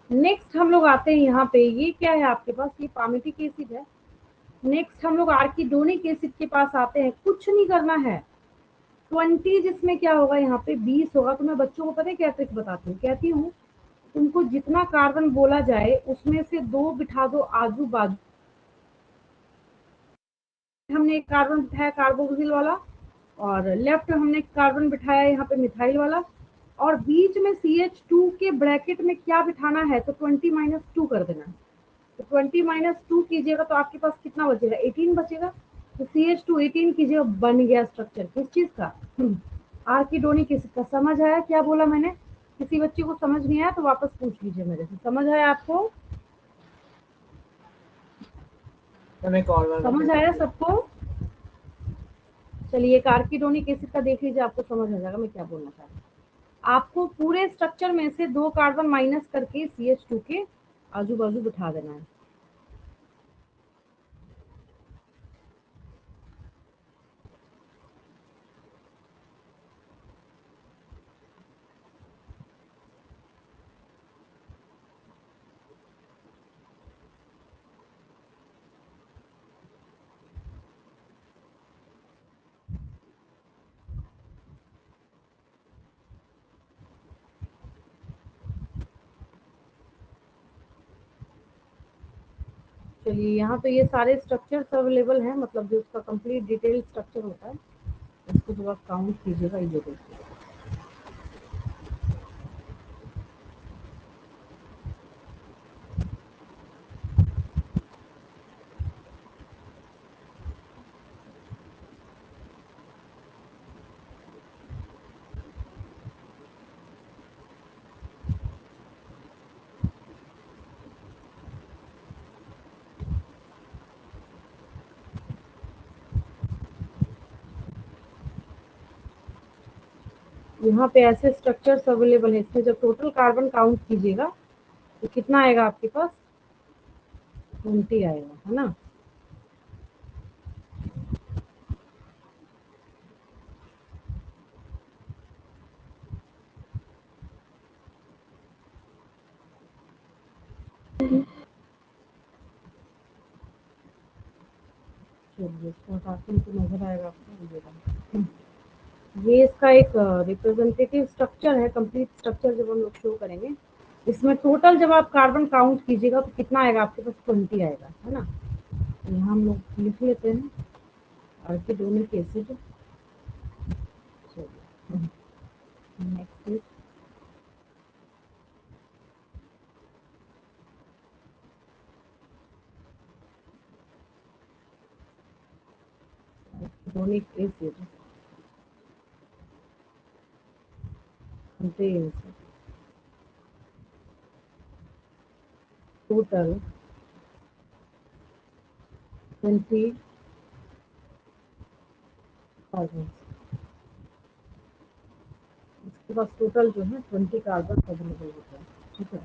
नेक्स्ट हम लोग आते हैं यहाँ पे, ये क्या है आपके पास, ये पामिटिक एसिड है। नेक्स्ट हम लोग आर्किडोनिक एसिड के पास आते हैं। कुछ नहीं करना है, 20 जिसमें क्या होगा, यहाँ पे 20 होगा। तो मैं बच्चों को पता है क्या ट्रिक बताती हूँ, कहती हूँ तुमको जितना कार्बन बोला जाए उसमें से 2 बिठा दो आजू बाजू। हमने एक कार्बन बिठाया कार्बोक्सिल वाला, और लेफ्ट हमने कार्बन बिठाया यहाँ पे मिथाइल वाला, और बीच में CH2 के ब्रैकेट में क्या बिठाना है, तो 20-2 कर देना है। तो 20-2 कीजिएगा तो आपके पास कितना बचेगा, 18 बचेगा। तो CH2 18 कीजिएगा, बन गया स्ट्रक्चर किस चीज का, आर्किडोनिक एसिड का। समझ आया क्या बोला मैंने? किसी बच्चे को समझ नहीं आया तो वापस पूछ लीजिए मेरे से। समझ आया आपको? समझ आया सबको? चलिए एक आर्किडोनिक एसिड का देख लीजिए, आपको समझ आ जाएगा मैं क्या बोलना चाह रही हूँ। आपको पूरे स्ट्रक्चर में से 2 कार्बन माइनस करके CH2 के आजू बाजू बिठा देना है। चलिए यहाँ पे ये सारे स्ट्रक्चर्स अवेलेबल हैं, मतलब जो उसका कंप्लीट डिटेल स्ट्रक्चर होता है इसको जब आप काउंट कीजिएगा, ये देखिए यहाँ पे ऐसे स्ट्रक्चर्स अवेलेबल है। इसमें जब टोटल कार्बन काउंट कीजिएगा तो कितना आएगा आपके पास, 20 आएगा, है ना। चलिए इसको हटाते हैं तो नजर आएगा आपको, ये इसका एक रिप्रेजेंटेटिव स्ट्रक्चर है। कंप्लीट स्ट्रक्चर जब हम लोग शो करेंगे, इसमें टोटल जब आप कार्बन काउंट कीजिएगा तो कितना आएगा आपके पास, 20 आएगा, है ना। यहाँ हम लोग लिख लेते हैं arachidonic acid. Next is arachidonic acid contains total 20 carbon. इसके पास टोटल जो है 20 कार्बन अवेलेबल होता है। ठीक है,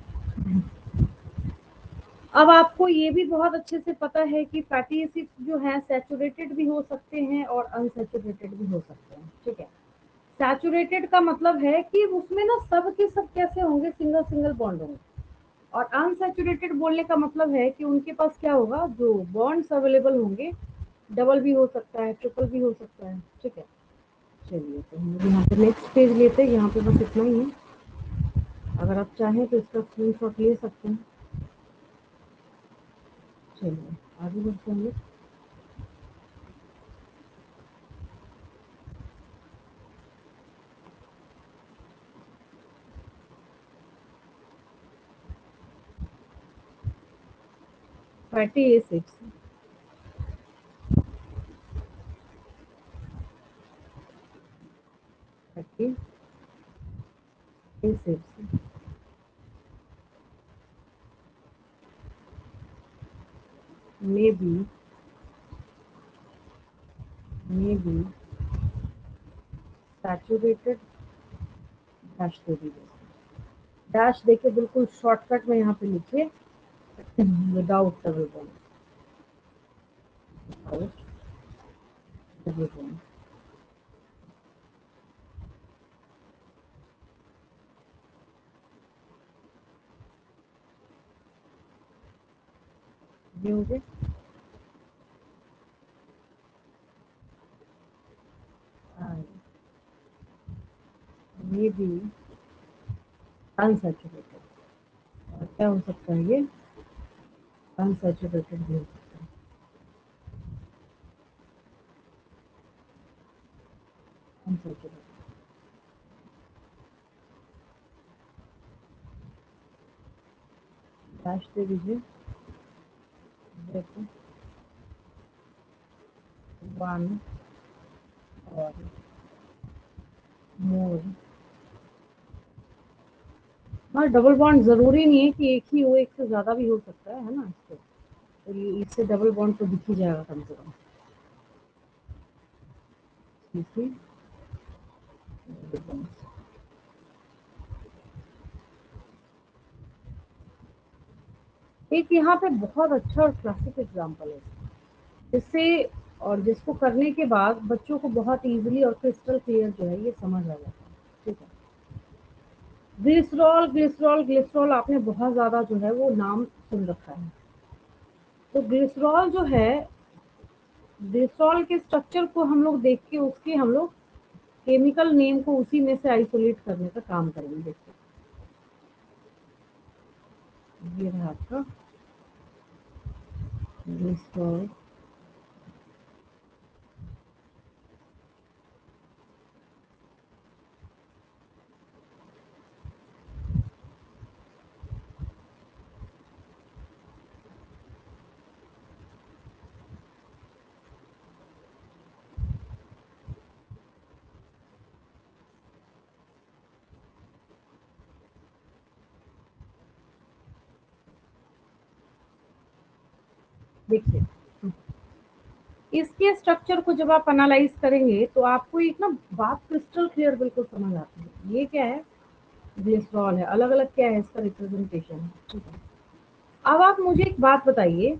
अब आपको ये भी बहुत अच्छे से पता है कि फैटी एसिड्स जो हैं सैचुरेटेड भी हो सकते हैं और अनसैचुरेटेड भी हो सकते हैं। ठीक है, सैचुरेटेड का मतलब है कि उसमें ना सब के सब कैसे होंगे, सिंगल सिंगल बॉन्ड होंगे। और अनसैचुरेटेड बोलने का मतलब है कि उनके पास क्या होगा, जो बॉन्ड्स अवेलेबल होंगे डबल भी हो सकता है, ट्रिपल भी हो सकता है। ठीक है, चलिए तो हम यहाँ पे नेक्स्ट पेज लेते हैं। यहाँ पे बस इतना ही है, अगर आप चाहें तो इसका स्क्रीनशॉट ले सकते हैं। चलिए आगे बढ़ते हैं। फैटी एसिड्स, इस शेप से maybe saturated डैश दे दीजिए, डैश देके बिल्कुल शॉर्टकट में यहाँ पे लिखिए without double bond, double bond. ये हो गया। ये भी अनसैचुरेटेड, क्या हो सकता है ये? अनसैचुरेटेड भी हो सकता है। अनसैचुरेटेड डैश दे दीजिए, देखो 1 और मोर। हाँ, डबल बॉन्ड जरूरी नहीं है कि एक ही हो, एक से ज्यादा भी हो सकता है ना इसको, तो ये इससे डबल बॉन्ड तो दिख ही जाएगा कम से कम। ठीक है, एक यहाँ पे बहुत अच्छा और क्लासिक एग्जाम्पल है जिससे, और जिसको करने के बाद बच्चों को बहुत इजीली और क्रिस्टल क्लियर जो है ये समझ आ जाता है। ठीक है, ग्लिसरॉल ग्लिसरॉल ग्लिसरॉल आपने बहुत ज्यादा जो है वो नाम सुन रखा है। तो ग्लिसरॉल जो है, ग्लिसरॉल के स्ट्रक्चर को हम लोग देख के उसके हम लोग केमिकल नेम को उसी में से आइसोलेट करने का काम करेंगे। देखिए ये रहा आपका ग्लिसरॉल, देखिए इसके स्ट्रक्चर को जब आप एनालाइज करेंगे तो आपको एक ना बात क्रिस्टल क्लियर बिल्कुल समझ आती है। ये क्या है? ग्लिसरॉल है, अलग अलग क्या है इसका रिप्रेजेंटेशन है। ठीक है, अब आप मुझे एक बात बताइए,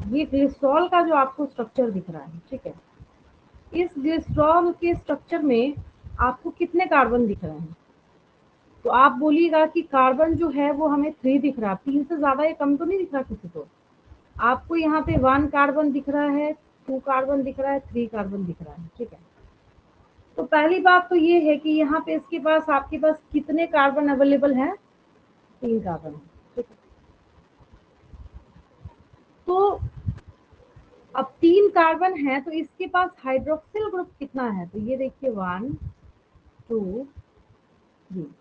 ये ग्लिसरॉल का जो आपको स्ट्रक्चर दिख रहा है, ठीक है, इस ग्लिसरॉल के स्ट्रक्चर में आपको कितने कार्बन दिख रहे हैं? तो आप बोलिएगा कि कार्बन जो है वो हमें 3 दिख रहा है, 3 से ज्यादा या कम तो नहीं दिख रहा किसी को। आपको यहाँ पे 1 कार्बन दिख रहा है, 2 कार्बन दिख रहा है, 3 कार्बन दिख रहा है। ठीक है, तो पहली बात तो ये है कि यहाँ पे इसके पास आपके पास कितने कार्बन अवेलेबल है? 3 कार्बन। ठीक है, तो अब 3 कार्बन है तो इसके पास हाइड्रोक्सिल ग्रुप कितना है? तो ये देखिए 1 2 3।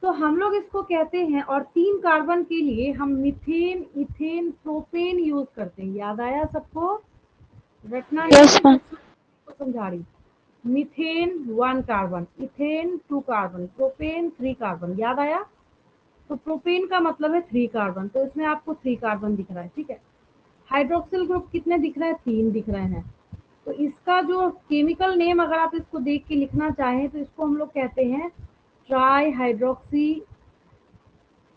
तो हम लोग इसको कहते हैं, और 3 कार्बन के लिए हम मीथेन इथेन प्रोपेन यूज करते हैं। याद आया सबको? रटना नहीं यस है, मैम। को समझा रही। Methane 1 carbon, ethane 2 carbon, propane 3 carbon. याद आया? तो प्रोपेन का मतलब है 3 कार्बन, तो इसमें आपको 3 कार्बन दिख रहा है। ठीक है, हाइड्रोक्सिल ग्रुप कितने दिख रहे हैं? 3 दिख रहे हैं। तो इसका जो केमिकल नेम अगर आप इसको देख के लिखना चाहें तो इसको हम लोग कहते हैं ट्राई हाइड्रोक्सी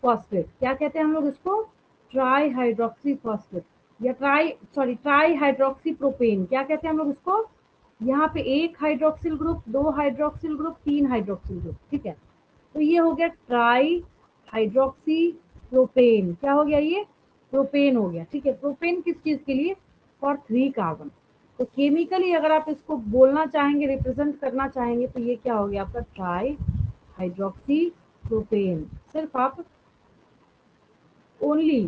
फॉस्फेट। क्या कहते हैं हम लोग इसको? ट्राई हाइड्रोक्सी फॉस्फेट, या ट्राई हाइड्रोक्सी प्रोपेन। क्या कहते हैं हम लोग इसको? यहाँ पे 1 hydroxyl group, 2 hydroxyl group, 3 hydroxyl group. ठीक है, तो ये हो गया ट्राई हाइड्रोक्सी प्रोपेन। क्या हो गया? ये प्रोपेन हो गया। ठीक है, प्रोपेन किस चीज के लिए? For 3 carbon. तो केमिकली अगर आप इसको बोलना चाहेंगे, रिप्रेजेंट करना चाहेंगे, तो ये क्या हो गया आपका? Try hydroxy propane. सिर्फ आप only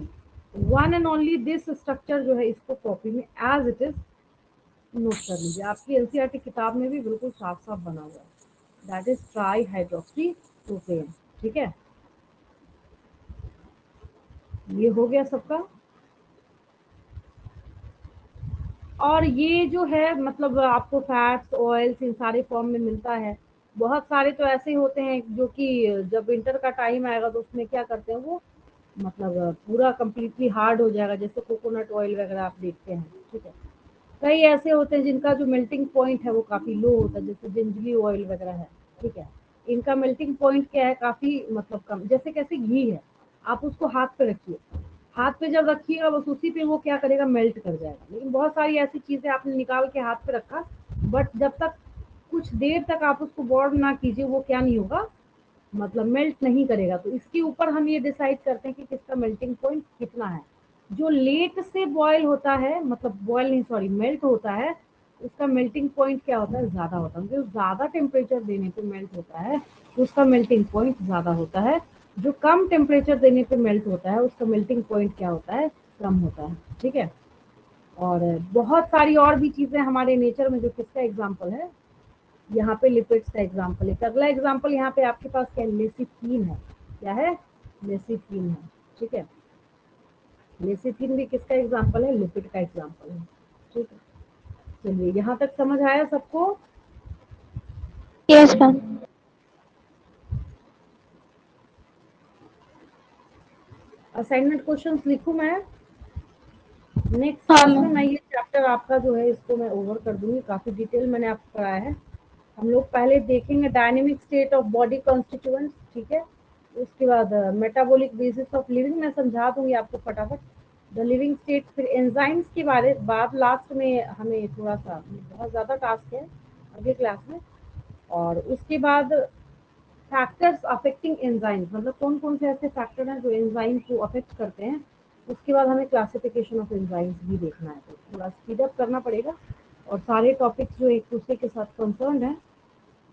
one and only this structure जो है इसको कॉपी में एज इट इज नोट कर लीजिए। आपकी एनसीईआरटी किताब में भी बिल्कुल साफ साफ बना हुआ है, that is try hydroxy propane. ठीक है, ये हो गया सबका। और ये जो है मतलब आपको फैट्स ऑयल्स इन सारे फॉर्म में मिलता है। बहुत सारे तो ऐसे होते हैं जो कि जब विंटर का टाइम आएगा तो उसमें क्या करते हैं वो मतलब पूरा कंप्लीटली हार्ड हो जाएगा, जैसे कोकोनट ऑयल वगैरह आप देखते हैं, ठीक है। कई ऐसे होते हैं जिनका जो मेल्टिंग पॉइंट है वो काफ़ी लो होता है, जैसे जिंजली ऑयल वगैरह है, ठीक है। इनका मेल्टिंग पॉइंट क्या है, काफ़ी मतलब कम, जैसे कैसे घी है, आप उसको हाथ पे रखिए, हाथ पे जब रखिएगा बस उसी पे वो क्या करेगा, मेल्ट कर जाएगा। लेकिन बहुत सारी ऐसी चीज़ें आपने निकाल के हाथ पे रखा, बट जब तक कुछ देर तक आप उसको बॉर्न ना कीजिए वो क्या नहीं होगा, मतलब मेल्ट नहीं करेगा। तो इसके ऊपर हम ये डिसाइड करते हैं कि किसका मेल्टिंग पॉइंट कितना है। जो लेट से बॉयल होता है, मतलब बॉयल नहीं सॉरी मेल्ट होता है, उसका मेल्टिंग पॉइंट क्या होता है, ज़्यादा होता है। जो ज़्यादा टेम्परेचर देने पे मेल्ट होता है उसका मेल्टिंग पॉइंट ज़्यादा होता है। जो कम टेम्परेचर देने पे मेल्ट होता है उसका मेल्टिंग पॉइंट क्या होता है, कम होता है, ठीक है। और बहुत सारी और भी चीज़ें हमारे नेचर में, जो किसका एग्जाम्पल है, यहाँ पे लिपिड्स का एग्जाम्पल है। अगला एग्जाम्पल यहाँ पे आपके पास क्या है, लेसिथीन है। क्या है, लेसिथीन है, ठीक है। लेसिथीन भी किसका एग्जाम्पल है, लिपिड का एग्जाम्पल है, ठीक है। चलिए यहाँ तक समझ आया सबको। Yes ma'am. असाइनमेंट क्वेश्चंस लिखूं मैं, नेक्स्ट हाँ क्लास में मैम। मैं ये चैप्टर आपका जो है इसको मैं ओवर कर दूंगी, काफी डिटेल मैंने आपको कराया है। हम लोग पहले देखेंगे dynamic state of body constituents, ठीक है। उसके बाद मेटाबॉलिक बेसिस ऑफ लिविंग मैं समझा दूंगी आपको फटाफट, द लिविंग स्टेट। फिर एंजाइम्स के बारे बाद लास्ट में हमें थोड़ा सा, बहुत ज़्यादा टास्क है अगले क्लास में। और उसके बाद फैक्टर्स अफेक्टिंग एंजाइम्स, मतलब कौन कौन से ऐसे फैक्टर हैं जो एंजाइम को अफेक्ट करते हैं। उसके बाद हमें क्लासिफिकेशन ऑफ एंजाइम्स भी देखना है, तो थोड़ा स्पीड अप करना पड़ेगा। और सारे टॉपिक्स जो एक दूसरे के साथ कंसर्न है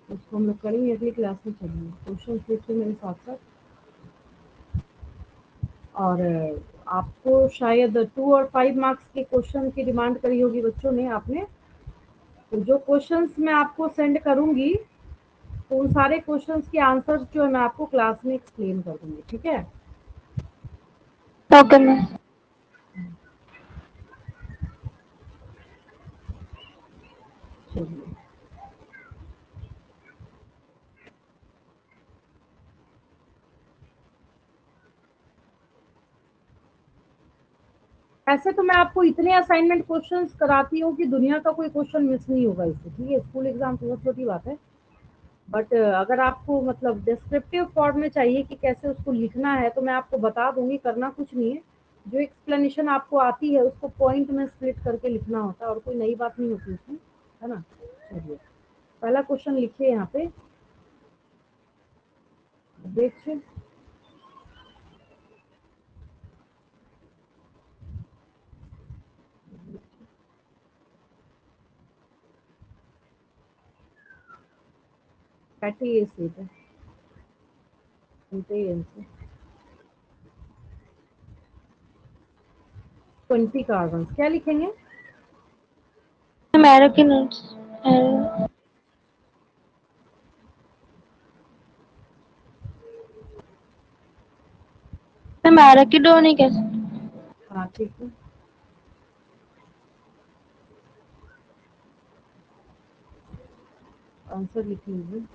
उसको हम लोग करेंगे अगली क्लास में। चलिए क्वेश्चन देखिए मेरे साथ साथ। और आपको शायद 2 और 5 मार्क्स के क्वेश्चन की डिमांड करी होगी बच्चों ने, आपने। तो जो क्वेश्चंस मैं आपको सेंड करूंगी तो उन सारे क्वेश्चंस के आंसर्स जो है मैं आपको क्लास में एक्सप्लेन कर दूंगी, ठीक है। Okay ma'am. चलिए ऐसे तो मैं आपको इतने असाइनमेंट क्वेश्चंस कराती हूँ कि दुनिया का कोई क्वेश्चन मिस नहीं होगा इससे, ठीक है। स्कूल एग्जाम तो बहुत छोटी बात है, बट अगर आपको मतलब डिस्क्रिप्टिव फॉर्म में चाहिए कि कैसे उसको लिखना है तो मैं आपको बता दूंगी, करना कुछ नहीं है। जो एक्सप्लेनेशन आपको आती है उसको पॉइंट में स्प्लिट करके लिखना होता है, और कोई नई बात नहीं होती उसमें, है ना। चलिए पहला क्वेश्चन लिखिए यहाँ पे, देखिए। फैटी एसिड, सुनते ही इनसे 20 कार्बन, क्या लिखेंगे। American ma'am, arachidonic acid. हाँ ठीक है, आंसर लिख लीजिए।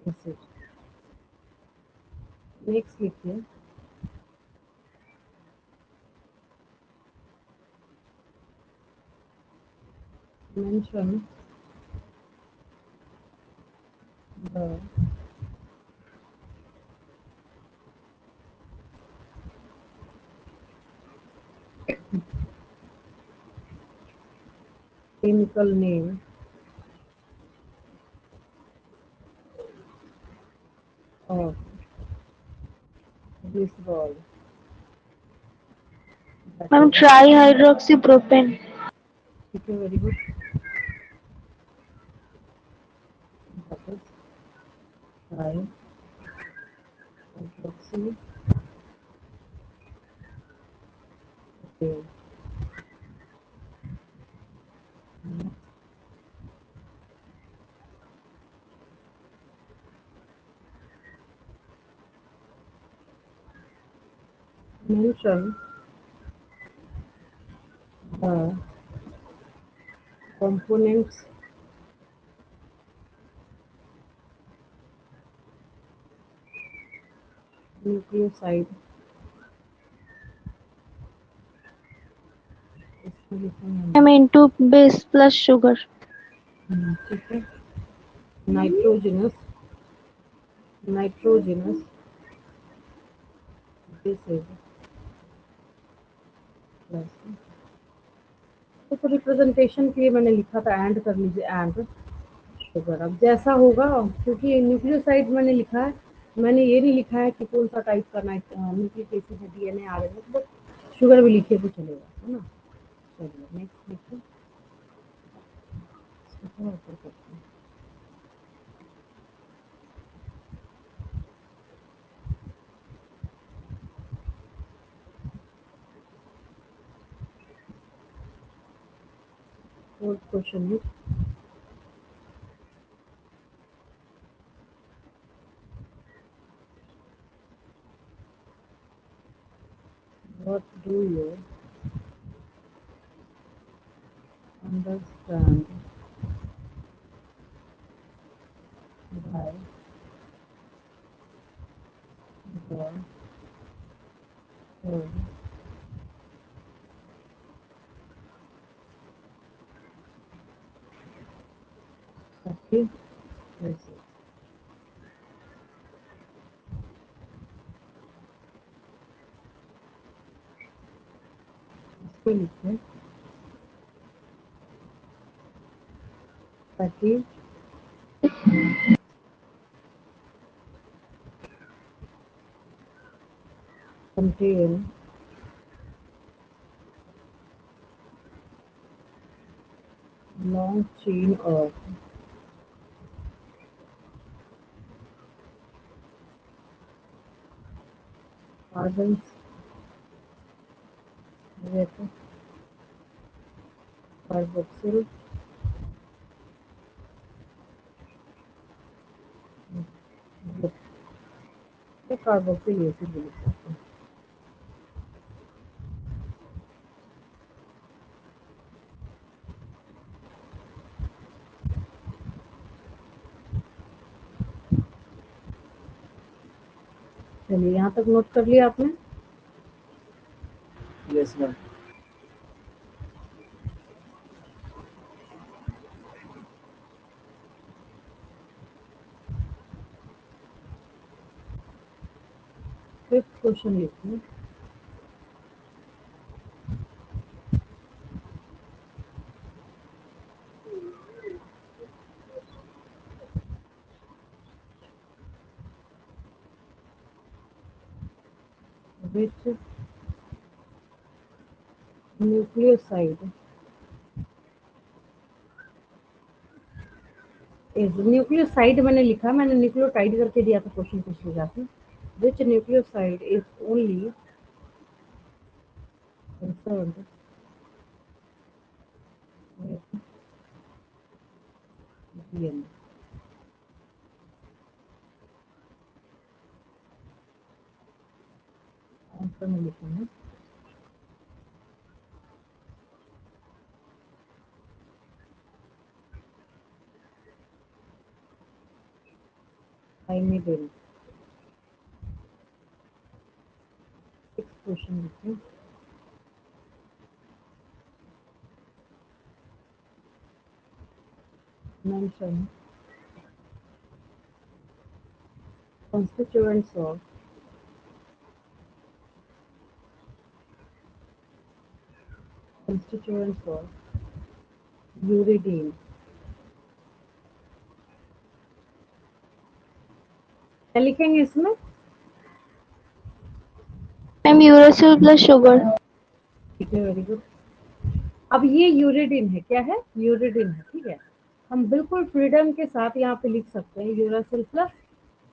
एसिड, नेक्स्ट लिखिए। Mention the chemical name of glycerol, ma'am, try hydroxy propane. ठीक है, very good. That is try hydroxy, mention the components nucleoside, इसमें लिखा है ma'am into base plus sugar. ठीक है, नाइट्रोजनस नाइट्रोजनस बेसिस प्लस, तो representation के लिए मैंने लिखा था एंड, कर लीजिए एंड शुगर। अब जैसा होगा, क्योंकि न्यूक्लियोसाइड मैंने लिखा है, मैंने ये नहीं लिखा है कि कौन सा टाइप का न्यूक्लिक एसिड है, डीएनए आरएनए, बट शुगर भी लिखिए तो चलेगा, है ना। चलिए नेक्स्ट लिखिए, इसको थोड़ा ऊपर करते हैं। फोर्थ क्वेश्चन है, what do you understand by the word fatty acids? इसको लिखते हैं fatty contain long chain of carbons with carboxyl group, तो कार्बोक्सिल एसिड भी लिख सकते हैं। चलिए यहाँ तक नोट कर लिया आपने। Yes, ma'am. फिफ्थ क्वेश्चन लिखिए, which nucleoside is, न्यूक्लियोसाइड मैंने लिखा, मैंने न्यूक्लियोटाइड करके दिया था क्वेश्चन पिछले जाके। which nucleoside is only concerned with DNA? Answer में लिखा है थाइमिडिन। सिक्स क्वेश्चन लिखिए, mention constituents of uridine। क्या लिखेंगे इसमें? Ma'am uracil plus sugar. ठीक है, वेरी गुड। अब ये यूरिडिन है, क्या है? यूरिडिन है, ठीक है। हम बिल्कुल फ्रीडम के साथ यहाँ पे लिख सकते हैं यूरासिल प्लस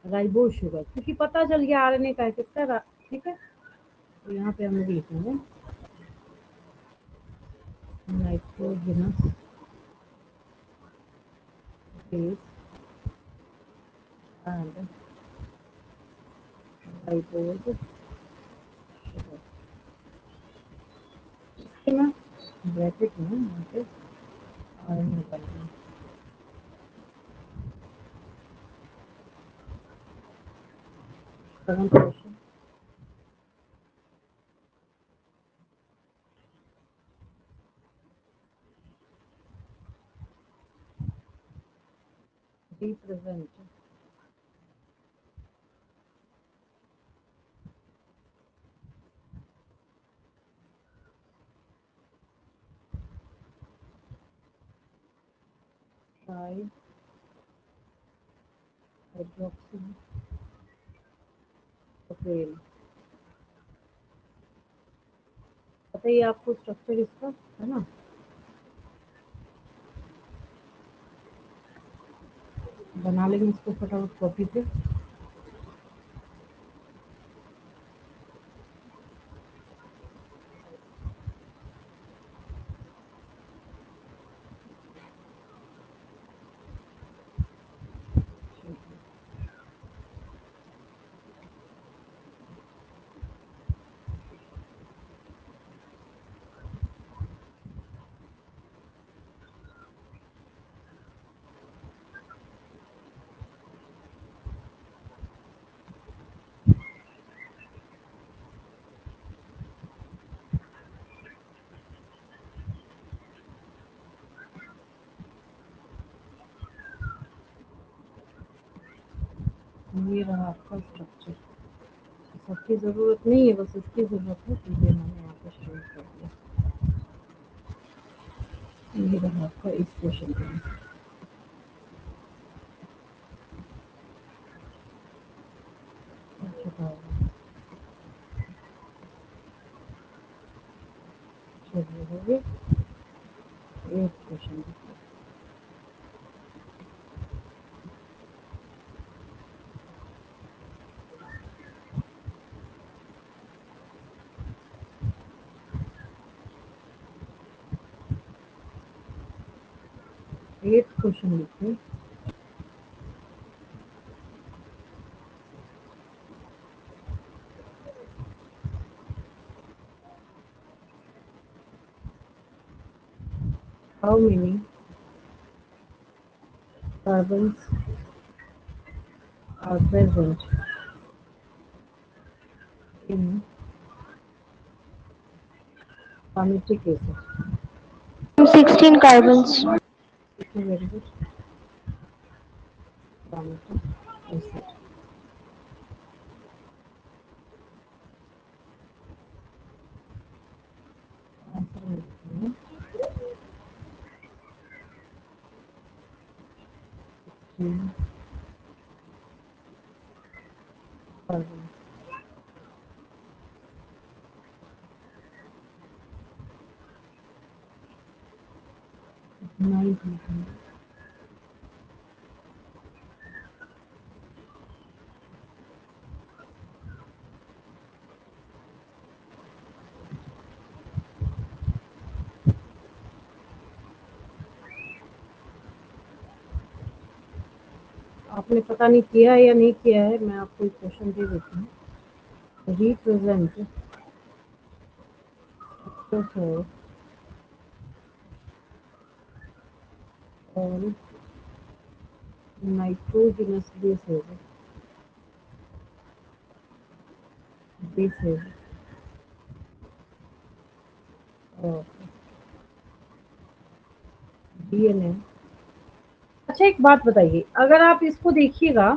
राइबोज शुगर, क्योंकि पता चल गया आरएनए का कितना, ठीक है। तो यहाँ पे हम लोग लिखेंगे नाइट्रोजनस बेस एंड राइबोज में ब्रैकेट में यहाँ पे आयरन निकाल दें। Seventh question, represent tri hydroxy propyl। बताइए आपको स्ट्रक्चर इसका, है ना? बना लेंगे इसको फटाफट कॉपी पे। ये रहा आपका स्ट्रक्चर। सबकी ज़रूरत नहीं है, बस इसकी ज़रूरत है, तो ये मैंने यहाँ पे शेयर कर दिया। ये रहा आपका इस क्वेश्चन का। चलिए हो गया एक क्वेश्चन। एट क्वेश्चन लिखिए। How many carbons are present in palmitic acid? 16 carbons. Very good. Palmitic acid. Answer लिखते हैं। 16 carbons. 9 आपने पता नहीं किया है या नहीं किया है, मैं आपको एक क्वेश्चन दे देती हूँ। Represent all nitrogenous bases of DNA। अच्छा एक बात बताइए, अगर आप इसको देखिएगा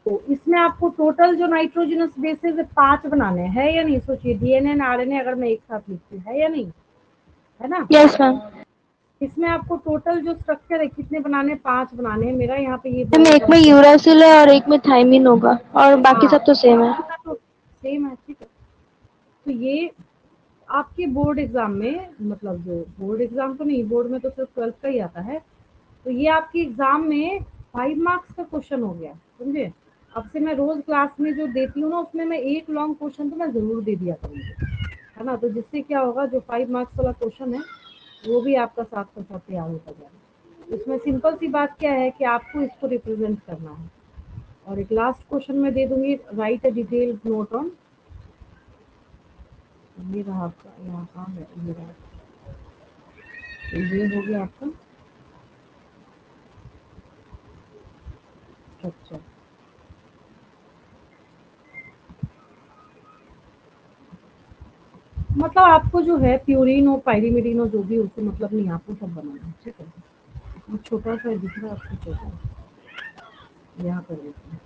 तो इसमें आपको टोटल जो नाइट्रोजनस बेसेस है 5 बनाने हैं या नहीं? सोचिए डीएनए एंड आरएनए अगर मैं एक साथ लिखती हूँ, है या नहीं, है ना? Yes ma'am. इसमें आपको टोटल जो स्ट्रक्चर है कितने बनाने? 5 बनाने हैं। मेरा यहाँ पे ये मैम एक में यूरासिल है और एक में थायमिन होगा और बाकी सब तो सेम है। सेम है, ठीक है। तो ये आपके बोर्ड एग्जाम में, मतलब जो बोर्ड एग्जाम तो नहीं, बोर्ड में तो सिर्फ 12th का ही आता है, तो ये आपके एग्जाम में 5 मार्क्स का क्वेश्चन हो गया, समझे? अब से मैं रोज क्लास में जो देती हूँ ना, उसमें मैं एक लॉन्ग क्वेश्चन तो मैं जरूर दे दिया करूँगी, है ना? तो जिससे क्या होगा, जो 5 मार्क्स वाला क्वेश्चन है वो भी आपका साथ का साथ तैयार होता जाएगा। इसमें सिंपल सी बात क्या है कि आपको इसको रिप्रेजेंट करना है। और एक लास्ट क्वेश्चन मैं दे दूंगी, right a detailed note on ये रहा आपका, यहाँ कहाँ है, ये रहा, ये हो गया आपका स्ट्रक्चर। मतलब आपको जो है प्यूरिन और पायरीमिडीन और जो भी उससे मतलब नहीं, आपको सब बनाना है, ठीक है। वो छोटा सा दिख रहा है आपको, छोटा यहाँ कर देते हैं,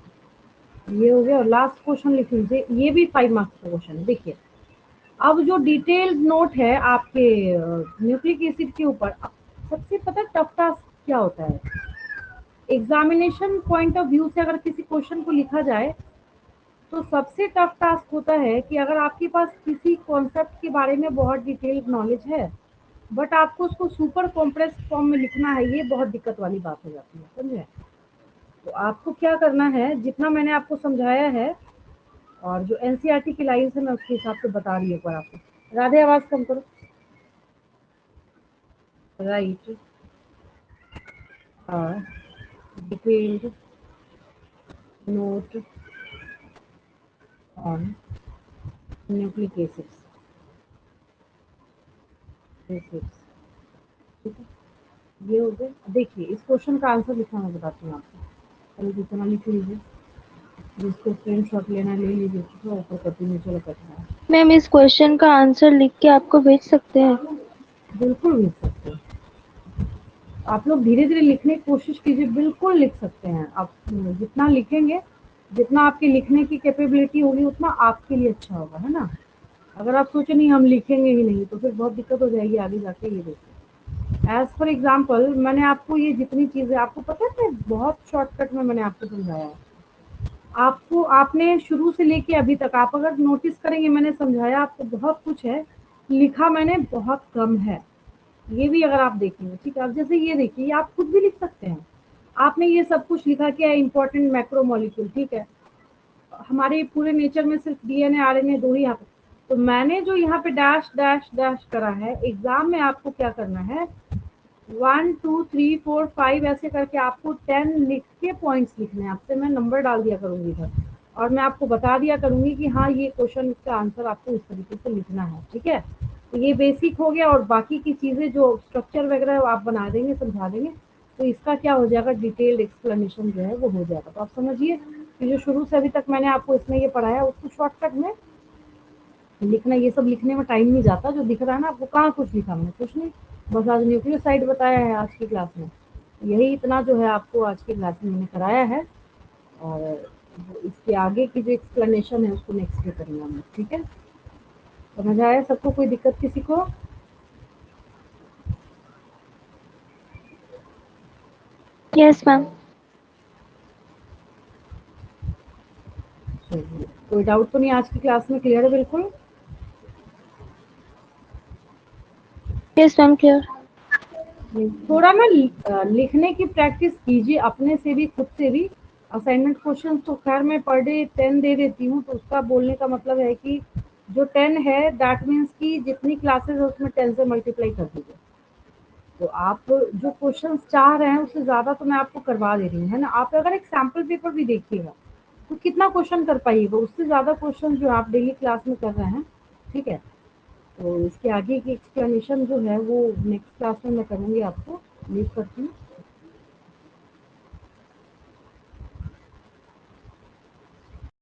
ये हो गया। और लास्ट क्वेश्चन लिख लीजिए, ये भी 5 मार्क्स का क्वेश्चन है। देखिए अब जो डिटेल्ड नोट है आपके न्यूक्लिक एसिड के ऊपर, सबसे पता टफ टास्क क्या होता है एग्जामिनेशन पॉइंट ऑफ व्यू से, अगर किसी क्वेश्चन को लिखा जाए तो सबसे टफ टास्क होता है कि अगर आपके पास किसी कॉन्सेप्ट के बारे में बहुत डिटेल्ड नॉलेज है बट आपको उसको सुपर कॉम्प्रेस फॉर्म में लिखना है, ये बहुत दिक्कत वाली बात हो जाती है, समझे। तो आपको क्या करना है, जितना मैंने आपको समझाया है और जो एनसीईआरटी की लाइन्स है मैं उसके हिसाब से बता रही हूँ। एक बार आपको, राधे आवाज कम करो। Right detailed note on nucleic acids, ठीक है, ये हो गए। देखिए इस क्वेश्चन का आंसर लिखना मैं बताती हूँ आपको, पहले जितना लिख लीजिए, जिसको स्क्रीन शॉट लेना ले लीजिए, ठीक है, ऊपर कॉपी में चलो करना है। मैम इस क्वेश्चन का आंसर लिख के आपको भेज सकते हैं? बिल्कुल लिख सकते हैं आप लोग, धीरे धीरे लिखने की कोशिश कीजिए, बिल्कुल लिख सकते हैं आप। जितना लिखेंगे, जितना आपकी लिखने की कैपेबिलिटी होगी उतना आपके लिए अच्छा होगा, है ना। अगर आप सोचे नहीं हम लिखेंगे ही नहीं तो फिर बहुत दिक्कत हो जाएगी आगे जाके। ये देखिए एज फॉर एग्जाम्पल मैंने आपको ये जितनी चीजें आपको पता है बहुत शॉर्टकट में मैंने आपको समझाया है। आपको आपने शुरू से लेके अभी तक आप अगर नोटिस करेंगे, मैंने समझाया आपको बहुत कुछ है, लिखा मैंने बहुत कम है। ये भी अगर आप देखेंगे, ठीक है। अब जैसे ये देखिए, आप खुद भी लिख सकते हैं। आपने ये सब कुछ लिखा क्या है, इंपॉर्टेंट मैक्रोमोलिक्यूल, ठीक है। हमारे पूरे नेचर में सिर्फ डीएनए आरएनए दो ही यहाँ पे, तो मैंने जो यहाँ पे डैश डैश डैश करा है, एग्जाम में आपको क्या करना है, 1 2 3 4 5 ऐसे करके आपको 10 लिख के पॉइंट्स लिखने हैं। आपसे मैं नंबर डाल दिया करूंगी इधर, और मैं आपको बता दिया करूंगी कि हाँ ये क्वेश्चन, इसका आंसर आपको इस तरीके से लिखना है, ठीक है। तो ये बेसिक हो गया, और बाकी की चीजें जो स्ट्रक्चर वगैरह आप बना देंगे, समझा देंगे, तो इसका क्या हो जाएगा, डिटेल्ड एक्सप्लेनेशन जो है वो हो जाएगा। तो आप समझिए कि जो शुरू से अभी तक मैंने आपको इसमें ये पढ़ाया उसको शॉर्टकट में लिखना, ये सब लिखने में टाइम नहीं जाता। जो दिख रहा है ना आपको, कहाँ कुछ लिखा मैंने, कुछ नहीं, बस आज न्यूक्लियोसाइड बताया है आज की क्लास में। यही इतना जो है आपको आज की क्लास में मैंने कराया है, और इसके आगे की जो एक्सप्लेनेशन है उसको नेक्स्ट डे करेंगे हम, ठीक है। समझ आया सबको, कोई दिक्कत किसी को? Yes ma'am. चलिए, कोई डाउट तो नहीं आज की क्लास में, क्लियर है बिल्कुल? Yes ma'am clear. थोड़ा ना लिखने की प्रैक्टिस कीजिए अपने से भी, खुद से भी। असाइनमेंट क्वेश्चन तो खैर मैं पर डे 10 दे देती हूँ, तो उसका बोलने का मतलब है कि जो 10 है दैट मीन्स कि जितनी क्लासेस है उसमें 10 से मल्टीप्लाई कर दीजिए। तो आप जो क्वेश्चंस चाह रहे हैं उससे ज़्यादा तो मैं आपको करवा दे रही हूँ, है ना। आप अगर एक सैम्पल पेपर भी देखिएगा तो कितना क्वेश्चन कर पाइएगा, उससे ज़्यादा क्वेश्चन जो आप डेली क्लास में कर रहे हैं, ठीक है। तो इसके आगे की एक्सप्लेनेशन जो है वो नेक्स्ट क्लास में मैं करूँगी आपको, लीव करती हूँ।